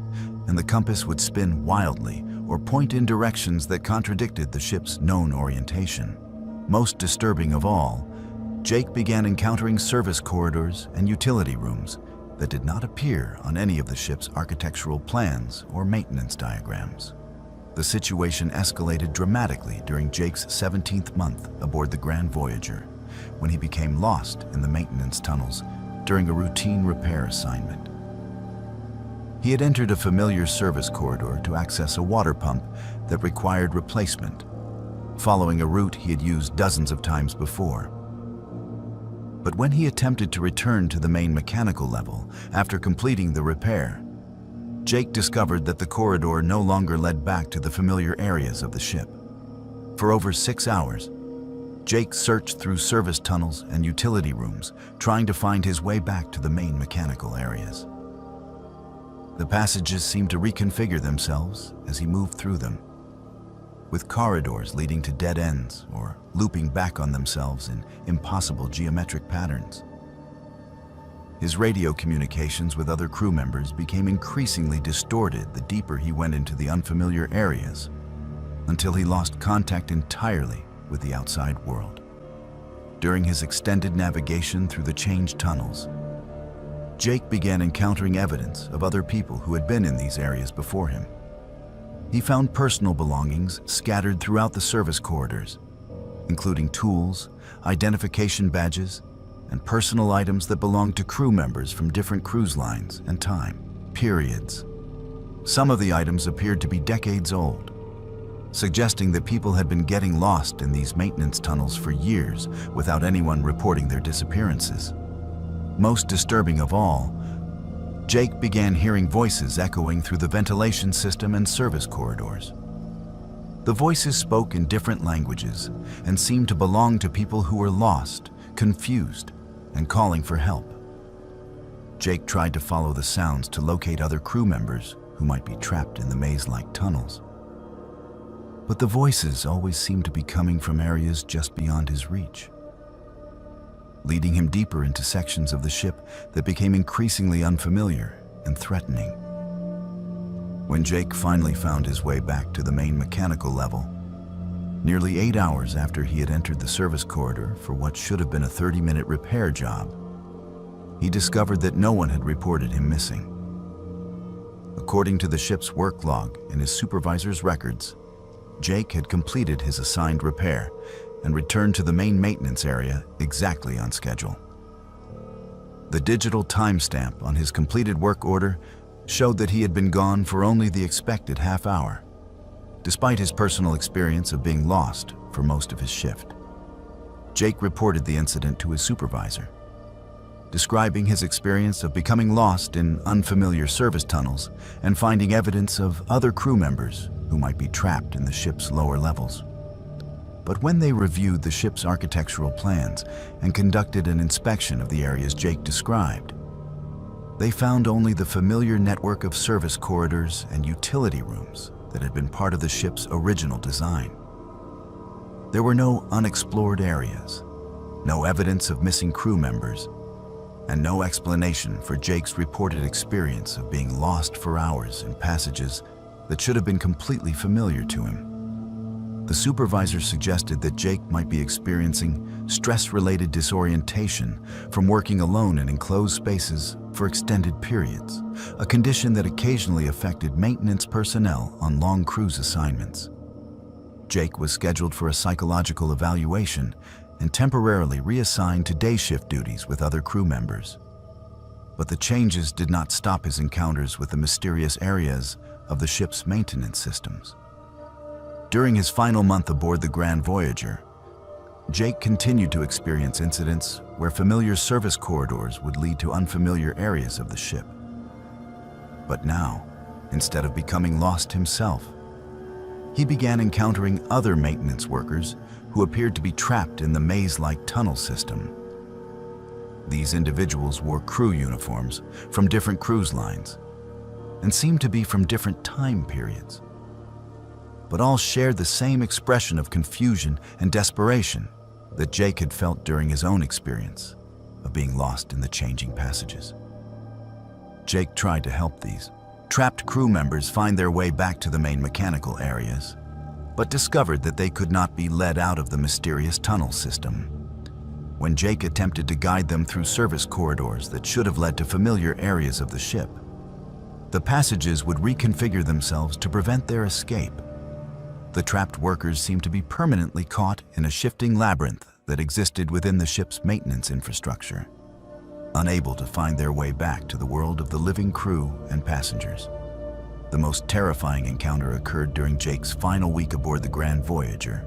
and the compass would spin wildly or point in directions that contradicted the ship's known orientation. Most disturbing of all, Jake began encountering service corridors and utility rooms that did not appear on any of the ship's architectural plans or maintenance diagrams. The situation escalated dramatically during Jake's 17th month aboard the Grand Voyager, when he became lost in the maintenance tunnels during a routine repair assignment. He had entered a familiar service corridor to access a water pump that required replacement, following a route he had used dozens of times before. But when he attempted to return to the main mechanical level after completing the repair, Jake discovered that the corridor no longer led back to the familiar areas of the ship. For over 6 hours, Jake searched through service tunnels and utility rooms, trying to find his way back to the main mechanical areas. The passages seemed to reconfigure themselves as he moved through them, with corridors leading to dead ends or looping back on themselves in impossible geometric patterns. His radio communications with other crew members became increasingly distorted the deeper he went into the unfamiliar areas, until he lost contact entirely with the outside world. During his extended navigation through the changed tunnels, Jake began encountering evidence of other people who had been in these areas before him. He found personal belongings scattered throughout the service corridors, including tools, identification badges, and personal items that belonged to crew members from different cruise lines and time periods. Some of the items appeared to be decades old, suggesting that people had been getting lost in these maintenance tunnels for years without anyone reporting their disappearances. Most disturbing of all, Jake began hearing voices echoing through the ventilation system and service corridors. The voices spoke in different languages and seemed to belong to people who were lost, confused, and calling for help. Jake tried to follow the sounds to locate other crew members who might be trapped in the maze-like tunnels. But the voices always seemed to be coming from areas just beyond his reach, leading him deeper into sections of the ship that became increasingly unfamiliar and threatening. When Jake finally found his way back to the main mechanical level, nearly 8 hours after he had entered the service corridor for what should have been a 30-minute repair job, he discovered that no one had reported him missing. According to the ship's work log and his supervisor's records, Jake had completed his assigned repair and returned to the main maintenance area exactly on schedule. The digital timestamp on his completed work order showed that he had been gone for only the expected half hour, despite his personal experience of being lost for most of his shift. Jake reported the incident to his supervisor, describing his experience of becoming lost in unfamiliar service tunnels and finding evidence of other crew members who might be trapped in the ship's lower levels. But when they reviewed the ship's architectural plans and conducted an inspection of the areas Jake described, they found only the familiar network of service corridors and utility rooms that had been part of the ship's original design. There were no unexplored areas, no evidence of missing crew members, and no explanation for Jake's reported experience of being lost for hours in passages that should have been completely familiar to him. The supervisor suggested that Jake might be experiencing stress-related disorientation from working alone in enclosed spaces for extended periods, a condition that occasionally affected maintenance personnel on long cruise assignments. Jake was scheduled for a psychological evaluation and temporarily reassigned to day shift duties with other crew members. But the changes did not stop his encounters with the mysterious areas of the ship's maintenance systems. During his final month aboard the Grand Voyager, Jake continued to experience incidents where familiar service corridors would lead to unfamiliar areas of the ship. But now, instead of becoming lost himself, he began encountering other maintenance workers who appeared to be trapped in the maze-like tunnel system. These individuals wore crew uniforms from different cruise lines and seemed to be from different time periods, but all shared the same expression of confusion and desperation that Jake had felt during his own experience of being lost in the changing passages. Jake tried to help these trapped crew members find their way back to the main mechanical areas, but discovered that they could not be led out of the mysterious tunnel system. When Jake attempted to guide them through service corridors that should have led to familiar areas of the ship, the passages would reconfigure themselves to prevent their escape. The trapped workers seemed to be permanently caught in a shifting labyrinth that existed within the ship's maintenance infrastructure, unable to find their way back to the world of the living crew and passengers. The most terrifying encounter occurred during Jake's final week aboard the Grand Voyager,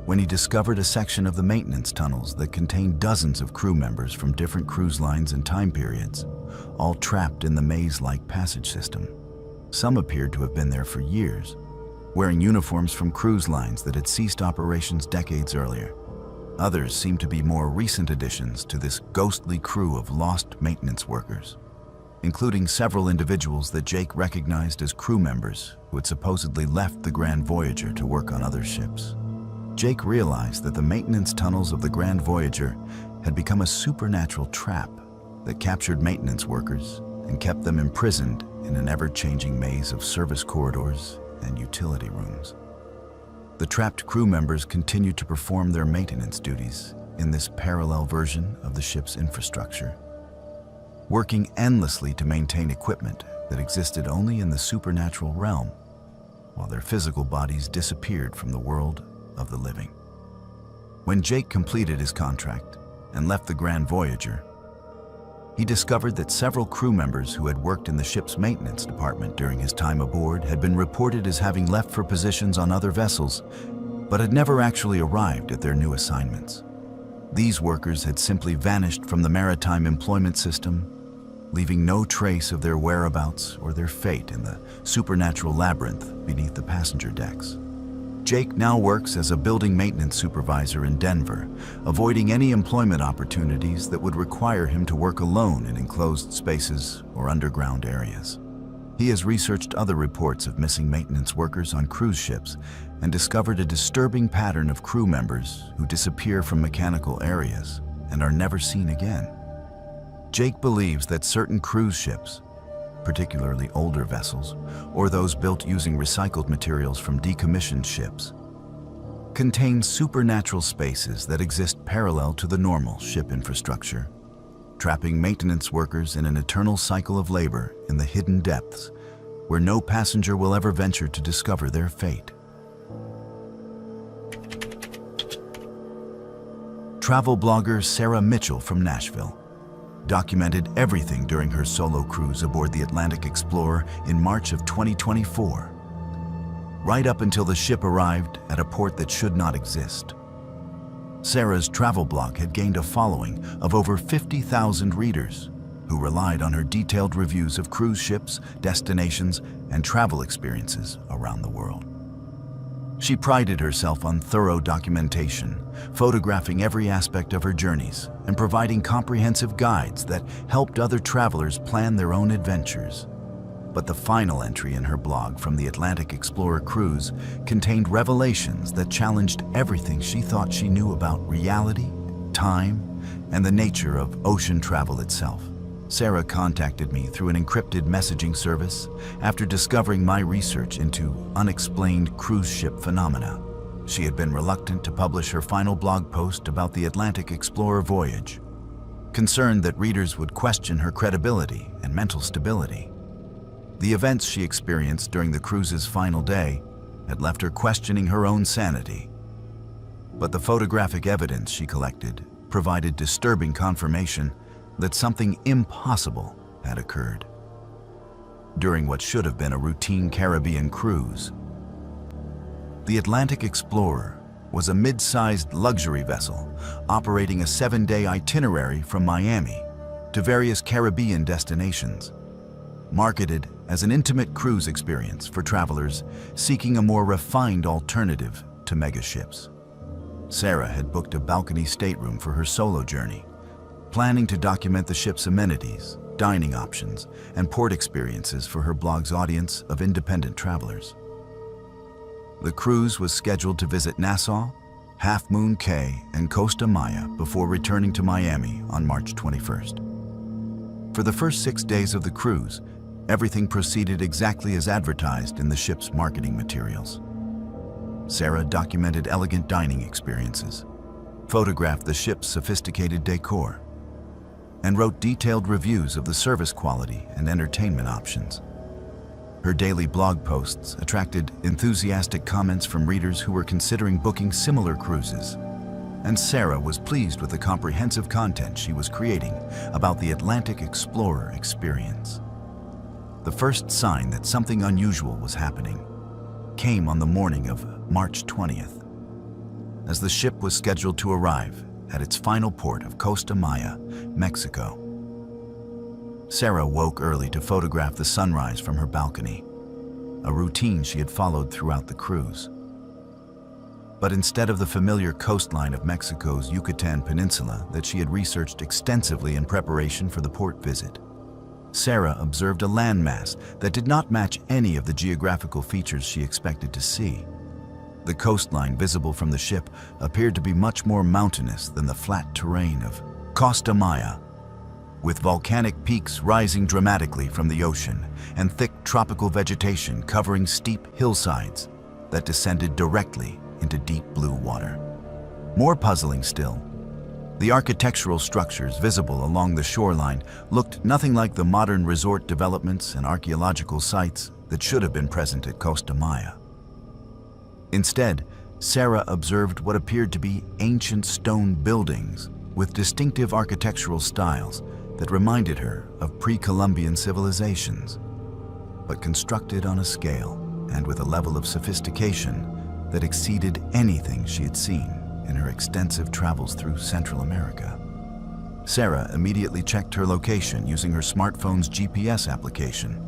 when he discovered a section of the maintenance tunnels that contained dozens of crew members from different cruise lines and time periods, all trapped in the maze-like passage system. Some appeared to have been there for years, wearing uniforms from cruise lines that had ceased operations decades earlier. Others seem to be more recent additions to this ghostly crew of lost maintenance workers, including several individuals that Jake recognized as crew members who had supposedly left the Grand Voyager to work on other ships. Jake realized that the maintenance tunnels of the Grand Voyager had become a supernatural trap that captured maintenance workers and kept them imprisoned in an ever-changing maze of service corridors and utility rooms. The trapped crew members continued to perform their maintenance duties in this parallel version of the ship's infrastructure, working endlessly to maintain equipment that existed only in the supernatural realm, while their physical bodies disappeared from the world of the living. When Jake completed his contract and left the Grand Voyager, he discovered that several crew members who had worked in the ship's maintenance department during his time aboard had been reported as having left for positions on other vessels, but had never actually arrived at their new assignments. These workers had simply vanished from the maritime employment system, leaving no trace of their whereabouts or their fate in the supernatural labyrinth beneath the passenger decks. Jake now works as a building maintenance supervisor in Denver, avoiding any employment opportunities that would require him to work alone in enclosed spaces or underground areas. He has researched other reports of missing maintenance workers on cruise ships and discovered a disturbing pattern of crew members who disappear from mechanical areas and are never seen again. Jake believes that certain cruise ships, particularly older vessels, or those built using recycled materials from decommissioned ships, contain supernatural spaces that exist parallel to the normal ship infrastructure, trapping maintenance workers in an eternal cycle of labor in the hidden depths where no passenger will ever venture to discover their fate. Travel blogger Sarah Mitchell from Nashville documented everything during her solo cruise aboard the Atlantic Explorer in March of 2024, right up until the ship arrived at a port that should not exist. Sarah's travel blog had gained a following of over 50,000 readers who relied on her detailed reviews of cruise ships, destinations, and travel experiences around the world. She prided herself on thorough documentation, photographing every aspect of her journeys and providing comprehensive guides that helped other travelers plan their own adventures. But the final entry in her blog from the Atlantic Explorer cruise contained revelations that challenged everything she thought she knew about reality, time, and the nature of ocean travel itself. Sarah contacted me through an encrypted messaging service after discovering my research into unexplained cruise ship phenomena. She had been reluctant to publish her final blog post about the Atlantic Explorer voyage, concerned that readers would question her credibility and mental stability. The events she experienced during the cruise's final day had left her questioning her own sanity. But the photographic evidence she collected provided disturbing confirmation that something impossible had occurred. During what should have been a routine Caribbean cruise, the Atlantic Explorer was a mid-sized luxury vessel operating a 7-day itinerary from Miami to various Caribbean destinations, marketed as an intimate cruise experience for travelers seeking a more refined alternative to megaships. Sarah had booked a balcony stateroom for her solo journey, planning to document the ship's amenities, dining options, and port experiences for her blog's audience of independent travelers. The cruise was scheduled to visit Nassau, Half Moon Cay, and Costa Maya before returning to Miami on March 21st. For the first 6 days of the cruise, everything proceeded exactly as advertised in the ship's marketing materials. Sarah documented elegant dining experiences, photographed the ship's sophisticated decor, and wrote detailed reviews of the service quality and entertainment options. Her daily blog posts attracted enthusiastic comments from readers who were considering booking similar cruises, and Sarah was pleased with the comprehensive content she was creating about the Atlantic Explorer experience. The first sign that something unusual was happening came on the morning of March 20th, as the ship was scheduled to arrive at its final port of Costa Maya, Mexico. Sarah woke early to photograph the sunrise from her balcony, a routine she had followed throughout the cruise. But instead of the familiar coastline of Mexico's Yucatan Peninsula that she had researched extensively in preparation for the port visit, Sarah observed a landmass that did not match any of the geographical features she expected to see. The coastline visible from the ship appeared to be much more mountainous than the flat terrain of Costa Maya, with volcanic peaks rising dramatically from the ocean and thick tropical vegetation covering steep hillsides that descended directly into deep blue water. More puzzling still, the architectural structures visible along the shoreline looked nothing like the modern resort developments and archaeological sites that should have been present at Costa Maya. Instead, Sarah observed what appeared to be ancient stone buildings with distinctive architectural styles that reminded her of pre-Columbian civilizations, but constructed on a scale and with a level of sophistication that exceeded anything she had seen in her extensive travels through Central America. Sarah immediately checked her location using her smartphone's GPS application,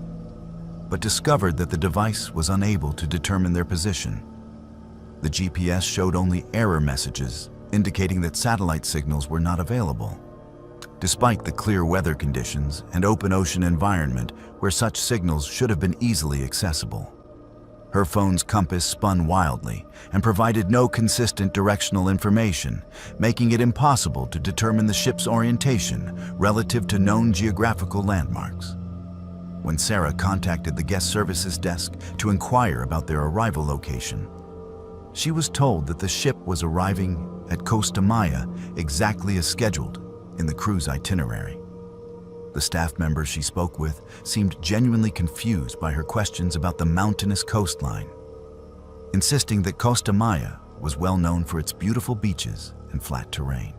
but discovered that the device was unable to determine their position. The GPS showed only error messages indicating that satellite signals were not available, despite the clear weather conditions and open ocean environment where such signals should have been easily accessible. Her phone's compass spun wildly and provided no consistent directional information, making it impossible to determine the ship's orientation relative to known geographical landmarks. When Sarah contacted the guest services desk to inquire about their arrival location, she was told that the ship was arriving at Costa Maya exactly as scheduled in the cruise itinerary. The staff member she spoke with seemed genuinely confused by her questions about the mountainous coastline, insisting that Costa Maya was well known for its beautiful beaches and flat terrain.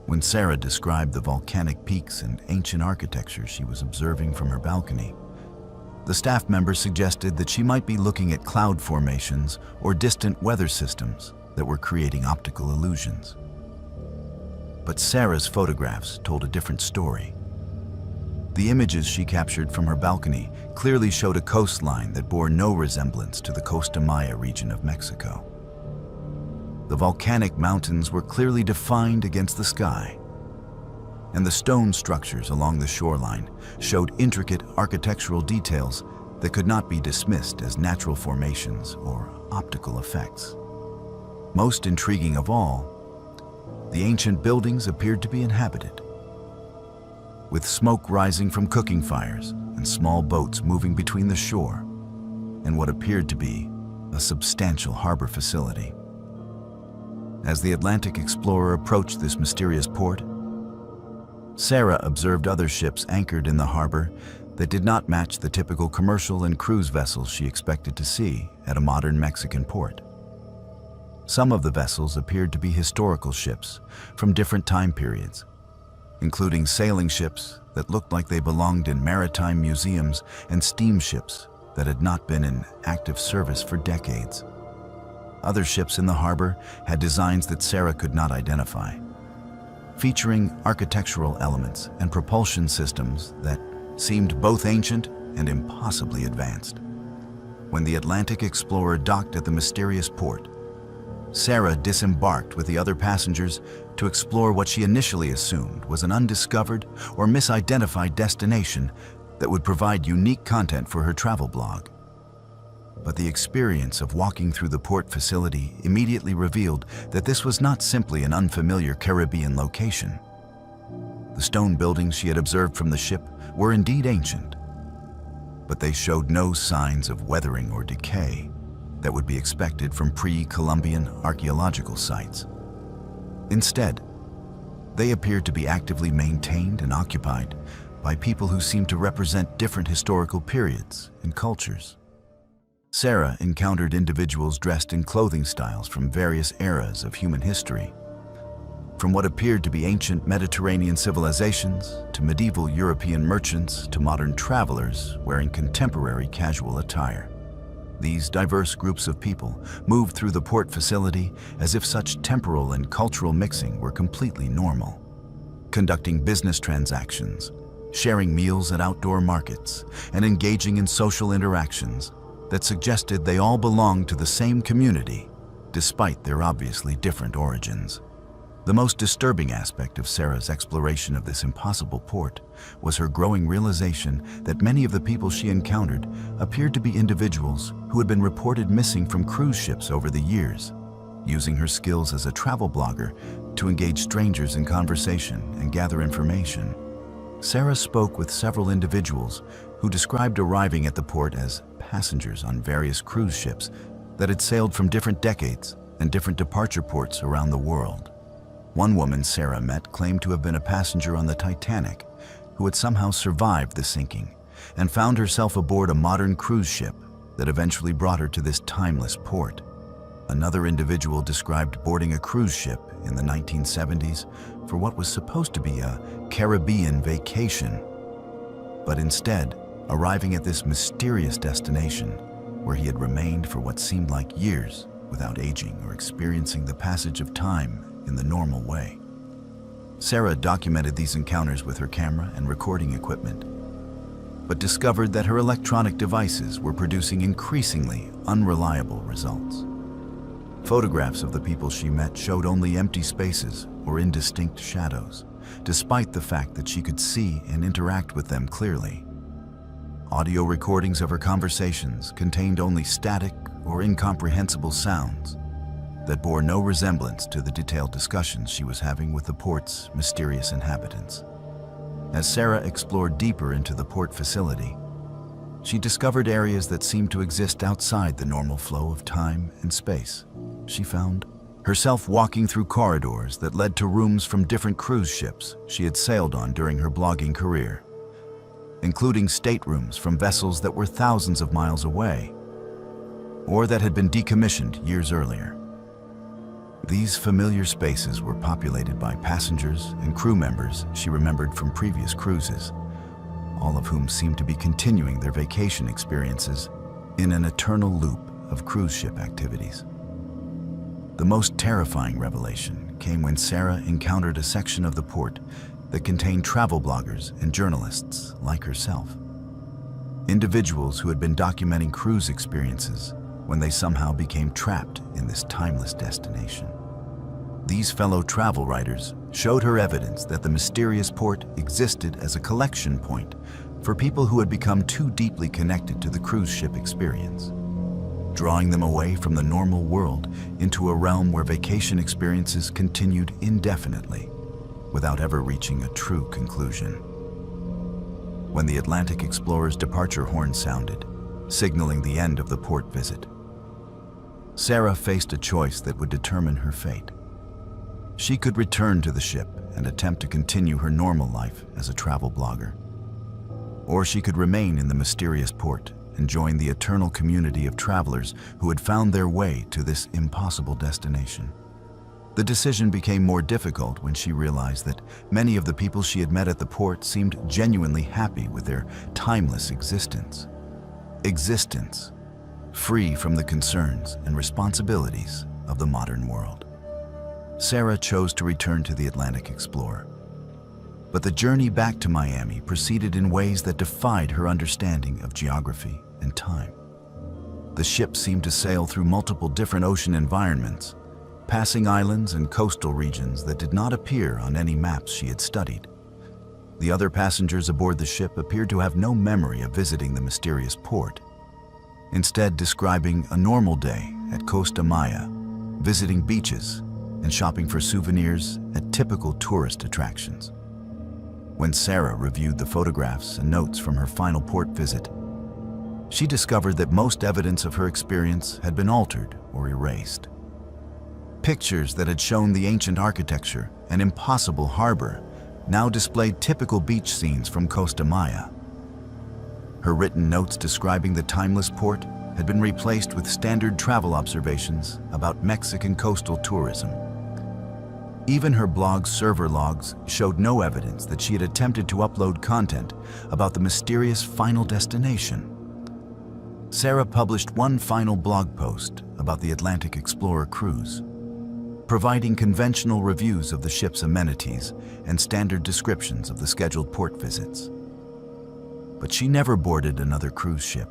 When Sarah described the volcanic peaks and ancient architecture she was observing from her balcony, the staff member suggested that she might be looking at cloud formations or distant weather systems that were creating optical illusions. But Sarah's photographs told a different story. The images she captured from her balcony clearly showed a coastline that bore no resemblance to the Costa Maya region of Mexico. The volcanic mountains were clearly defined against the sky, and the stone structures along the shoreline showed intricate architectural details that could not be dismissed as natural formations or optical effects. Most intriguing of all, the ancient buildings appeared to be inhabited, with smoke rising from cooking fires and small boats moving between the shore and what appeared to be a substantial harbor facility. As the Atlantic explorer approached this mysterious port, Sarah observed other ships anchored in the harbor that did not match the typical commercial and cruise vessels she expected to see at a modern Mexican port. Some of the vessels appeared to be historical ships from different time periods, including sailing ships that looked like they belonged in maritime museums and steamships that had not been in active service for decades. Other ships in the harbor had designs that Sarah could not identify, featuring architectural elements and propulsion systems that seemed both ancient and impossibly advanced. When the Atlantic explorer docked at the mysterious port, Sarah disembarked with the other passengers to explore what she initially assumed was an undiscovered or misidentified destination that would provide unique content for her travel blog. But the experience of walking through the port facility immediately revealed that this was not simply an unfamiliar Caribbean location. The stone buildings she had observed from the ship were indeed ancient, but they showed no signs of weathering or decay that would be expected from pre-Columbian archaeological sites. Instead, they appeared to be actively maintained and occupied by people who seemed to represent different historical periods and cultures. Sarah encountered individuals dressed in clothing styles from various eras of human history, from what appeared to be ancient Mediterranean civilizations to medieval European merchants to modern travelers wearing contemporary casual attire. These diverse groups of people moved through the port facility as if such temporal and cultural mixing were completely normal, conducting business transactions, sharing meals at outdoor markets, and engaging in social interactions that suggested they all belonged to the same community despite their obviously different origins. The most disturbing aspect of Sarah's exploration of this impossible port was her growing realization that many of the people she encountered appeared to be individuals who had been reported missing from cruise ships over the years. Using her skills as a travel blogger to engage strangers in conversation and gather information, Sarah spoke with several individuals who described arriving at the port as passengers on various cruise ships that had sailed from different decades and different departure ports around the world. One woman Sarah met claimed to have been a passenger on the Titanic who had somehow survived the sinking and found herself aboard a modern cruise ship that eventually brought her to this timeless port. Another individual described boarding a cruise ship in the 1970s for what was supposed to be a Caribbean vacation, but instead arriving at this mysterious destination where he had remained for what seemed like years without aging or experiencing the passage of time in the normal way. Sarah documented these encounters with her camera and recording equipment, but discovered that her electronic devices were producing increasingly unreliable results. Photographs of the people she met showed only empty spaces or indistinct shadows, despite the fact that she could see and interact with them clearly. Audio recordings of her conversations contained only static or incomprehensible sounds that bore no resemblance to the detailed discussions she was having with the port's mysterious inhabitants. As Sarah explored deeper into the port facility, she discovered areas that seemed to exist outside the normal flow of time and space. She found herself walking through corridors that led to rooms from different cruise ships she had sailed on during her blogging career, including staterooms from vessels that were thousands of miles away or that had been decommissioned years earlier. These familiar spaces were populated by passengers and crew members she remembered from previous cruises, all of whom seemed to be continuing their vacation experiences in an eternal loop of cruise ship activities. The most terrifying revelation came when Sarah encountered a section of the port that contained travel bloggers and journalists like herself. Individuals who had been documenting cruise experiences when they somehow became trapped in this timeless destination. These fellow travel writers showed her evidence that the mysterious port existed as a collection point for people who had become too deeply connected to the cruise ship experience, drawing them away from the normal world into a realm where vacation experiences continued indefinitely without ever reaching a true conclusion. When the Atlantic Explorer's departure horn sounded, signaling the end of the port visit, Sarah faced a choice that would determine her fate. She could return to the ship and attempt to continue her normal life as a travel blogger, or she could remain in the mysterious port and join the eternal community of travelers who had found their way to this impossible destination. The decision became more difficult when she realized that many of the people she had met at the port seemed genuinely happy with their timeless existence. Existence free from the concerns and responsibilities of the modern world. Sarah chose to return to the Atlantic Explorer, but the journey back to Miami proceeded in ways that defied her understanding of geography and time. The ship seemed to sail through multiple different ocean environments, passing islands and coastal regions that did not appear on any maps she had studied. The other passengers aboard the ship appeared to have no memory of visiting the mysterious port, instead describing a normal day at Costa Maya, visiting beaches and shopping for souvenirs at typical tourist attractions. When Sarah reviewed the photographs and notes from her final port visit, she discovered that most evidence of her experience had been altered or erased. Pictures that had shown the ancient architecture and impossible harbor now displayed typical beach scenes from Costa Maya. Her written notes describing the timeless port had been replaced with standard travel observations about Mexican coastal tourism. Even her blog's server logs showed no evidence that she had attempted to upload content about the mysterious final destination. Sarah published one final blog post about the Atlantic Explorer cruise, providing conventional reviews of the ship's amenities and standard descriptions of the scheduled port visits. But she never boarded another cruise ship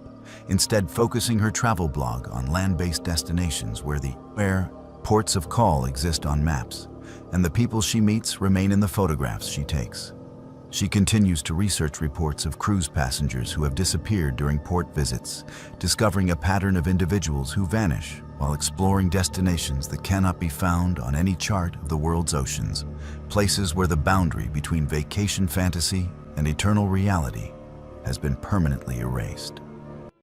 instead focusing her travel blog on land-based destinations where ports of call exist on maps, and the people she meets remain in the photographs she takes. She continues to research reports of cruise passengers who have disappeared during port visits, discovering a pattern of individuals who vanish while exploring destinations that cannot be found on any chart of the world's oceans, places where the boundary between vacation fantasy and eternal reality has been permanently erased.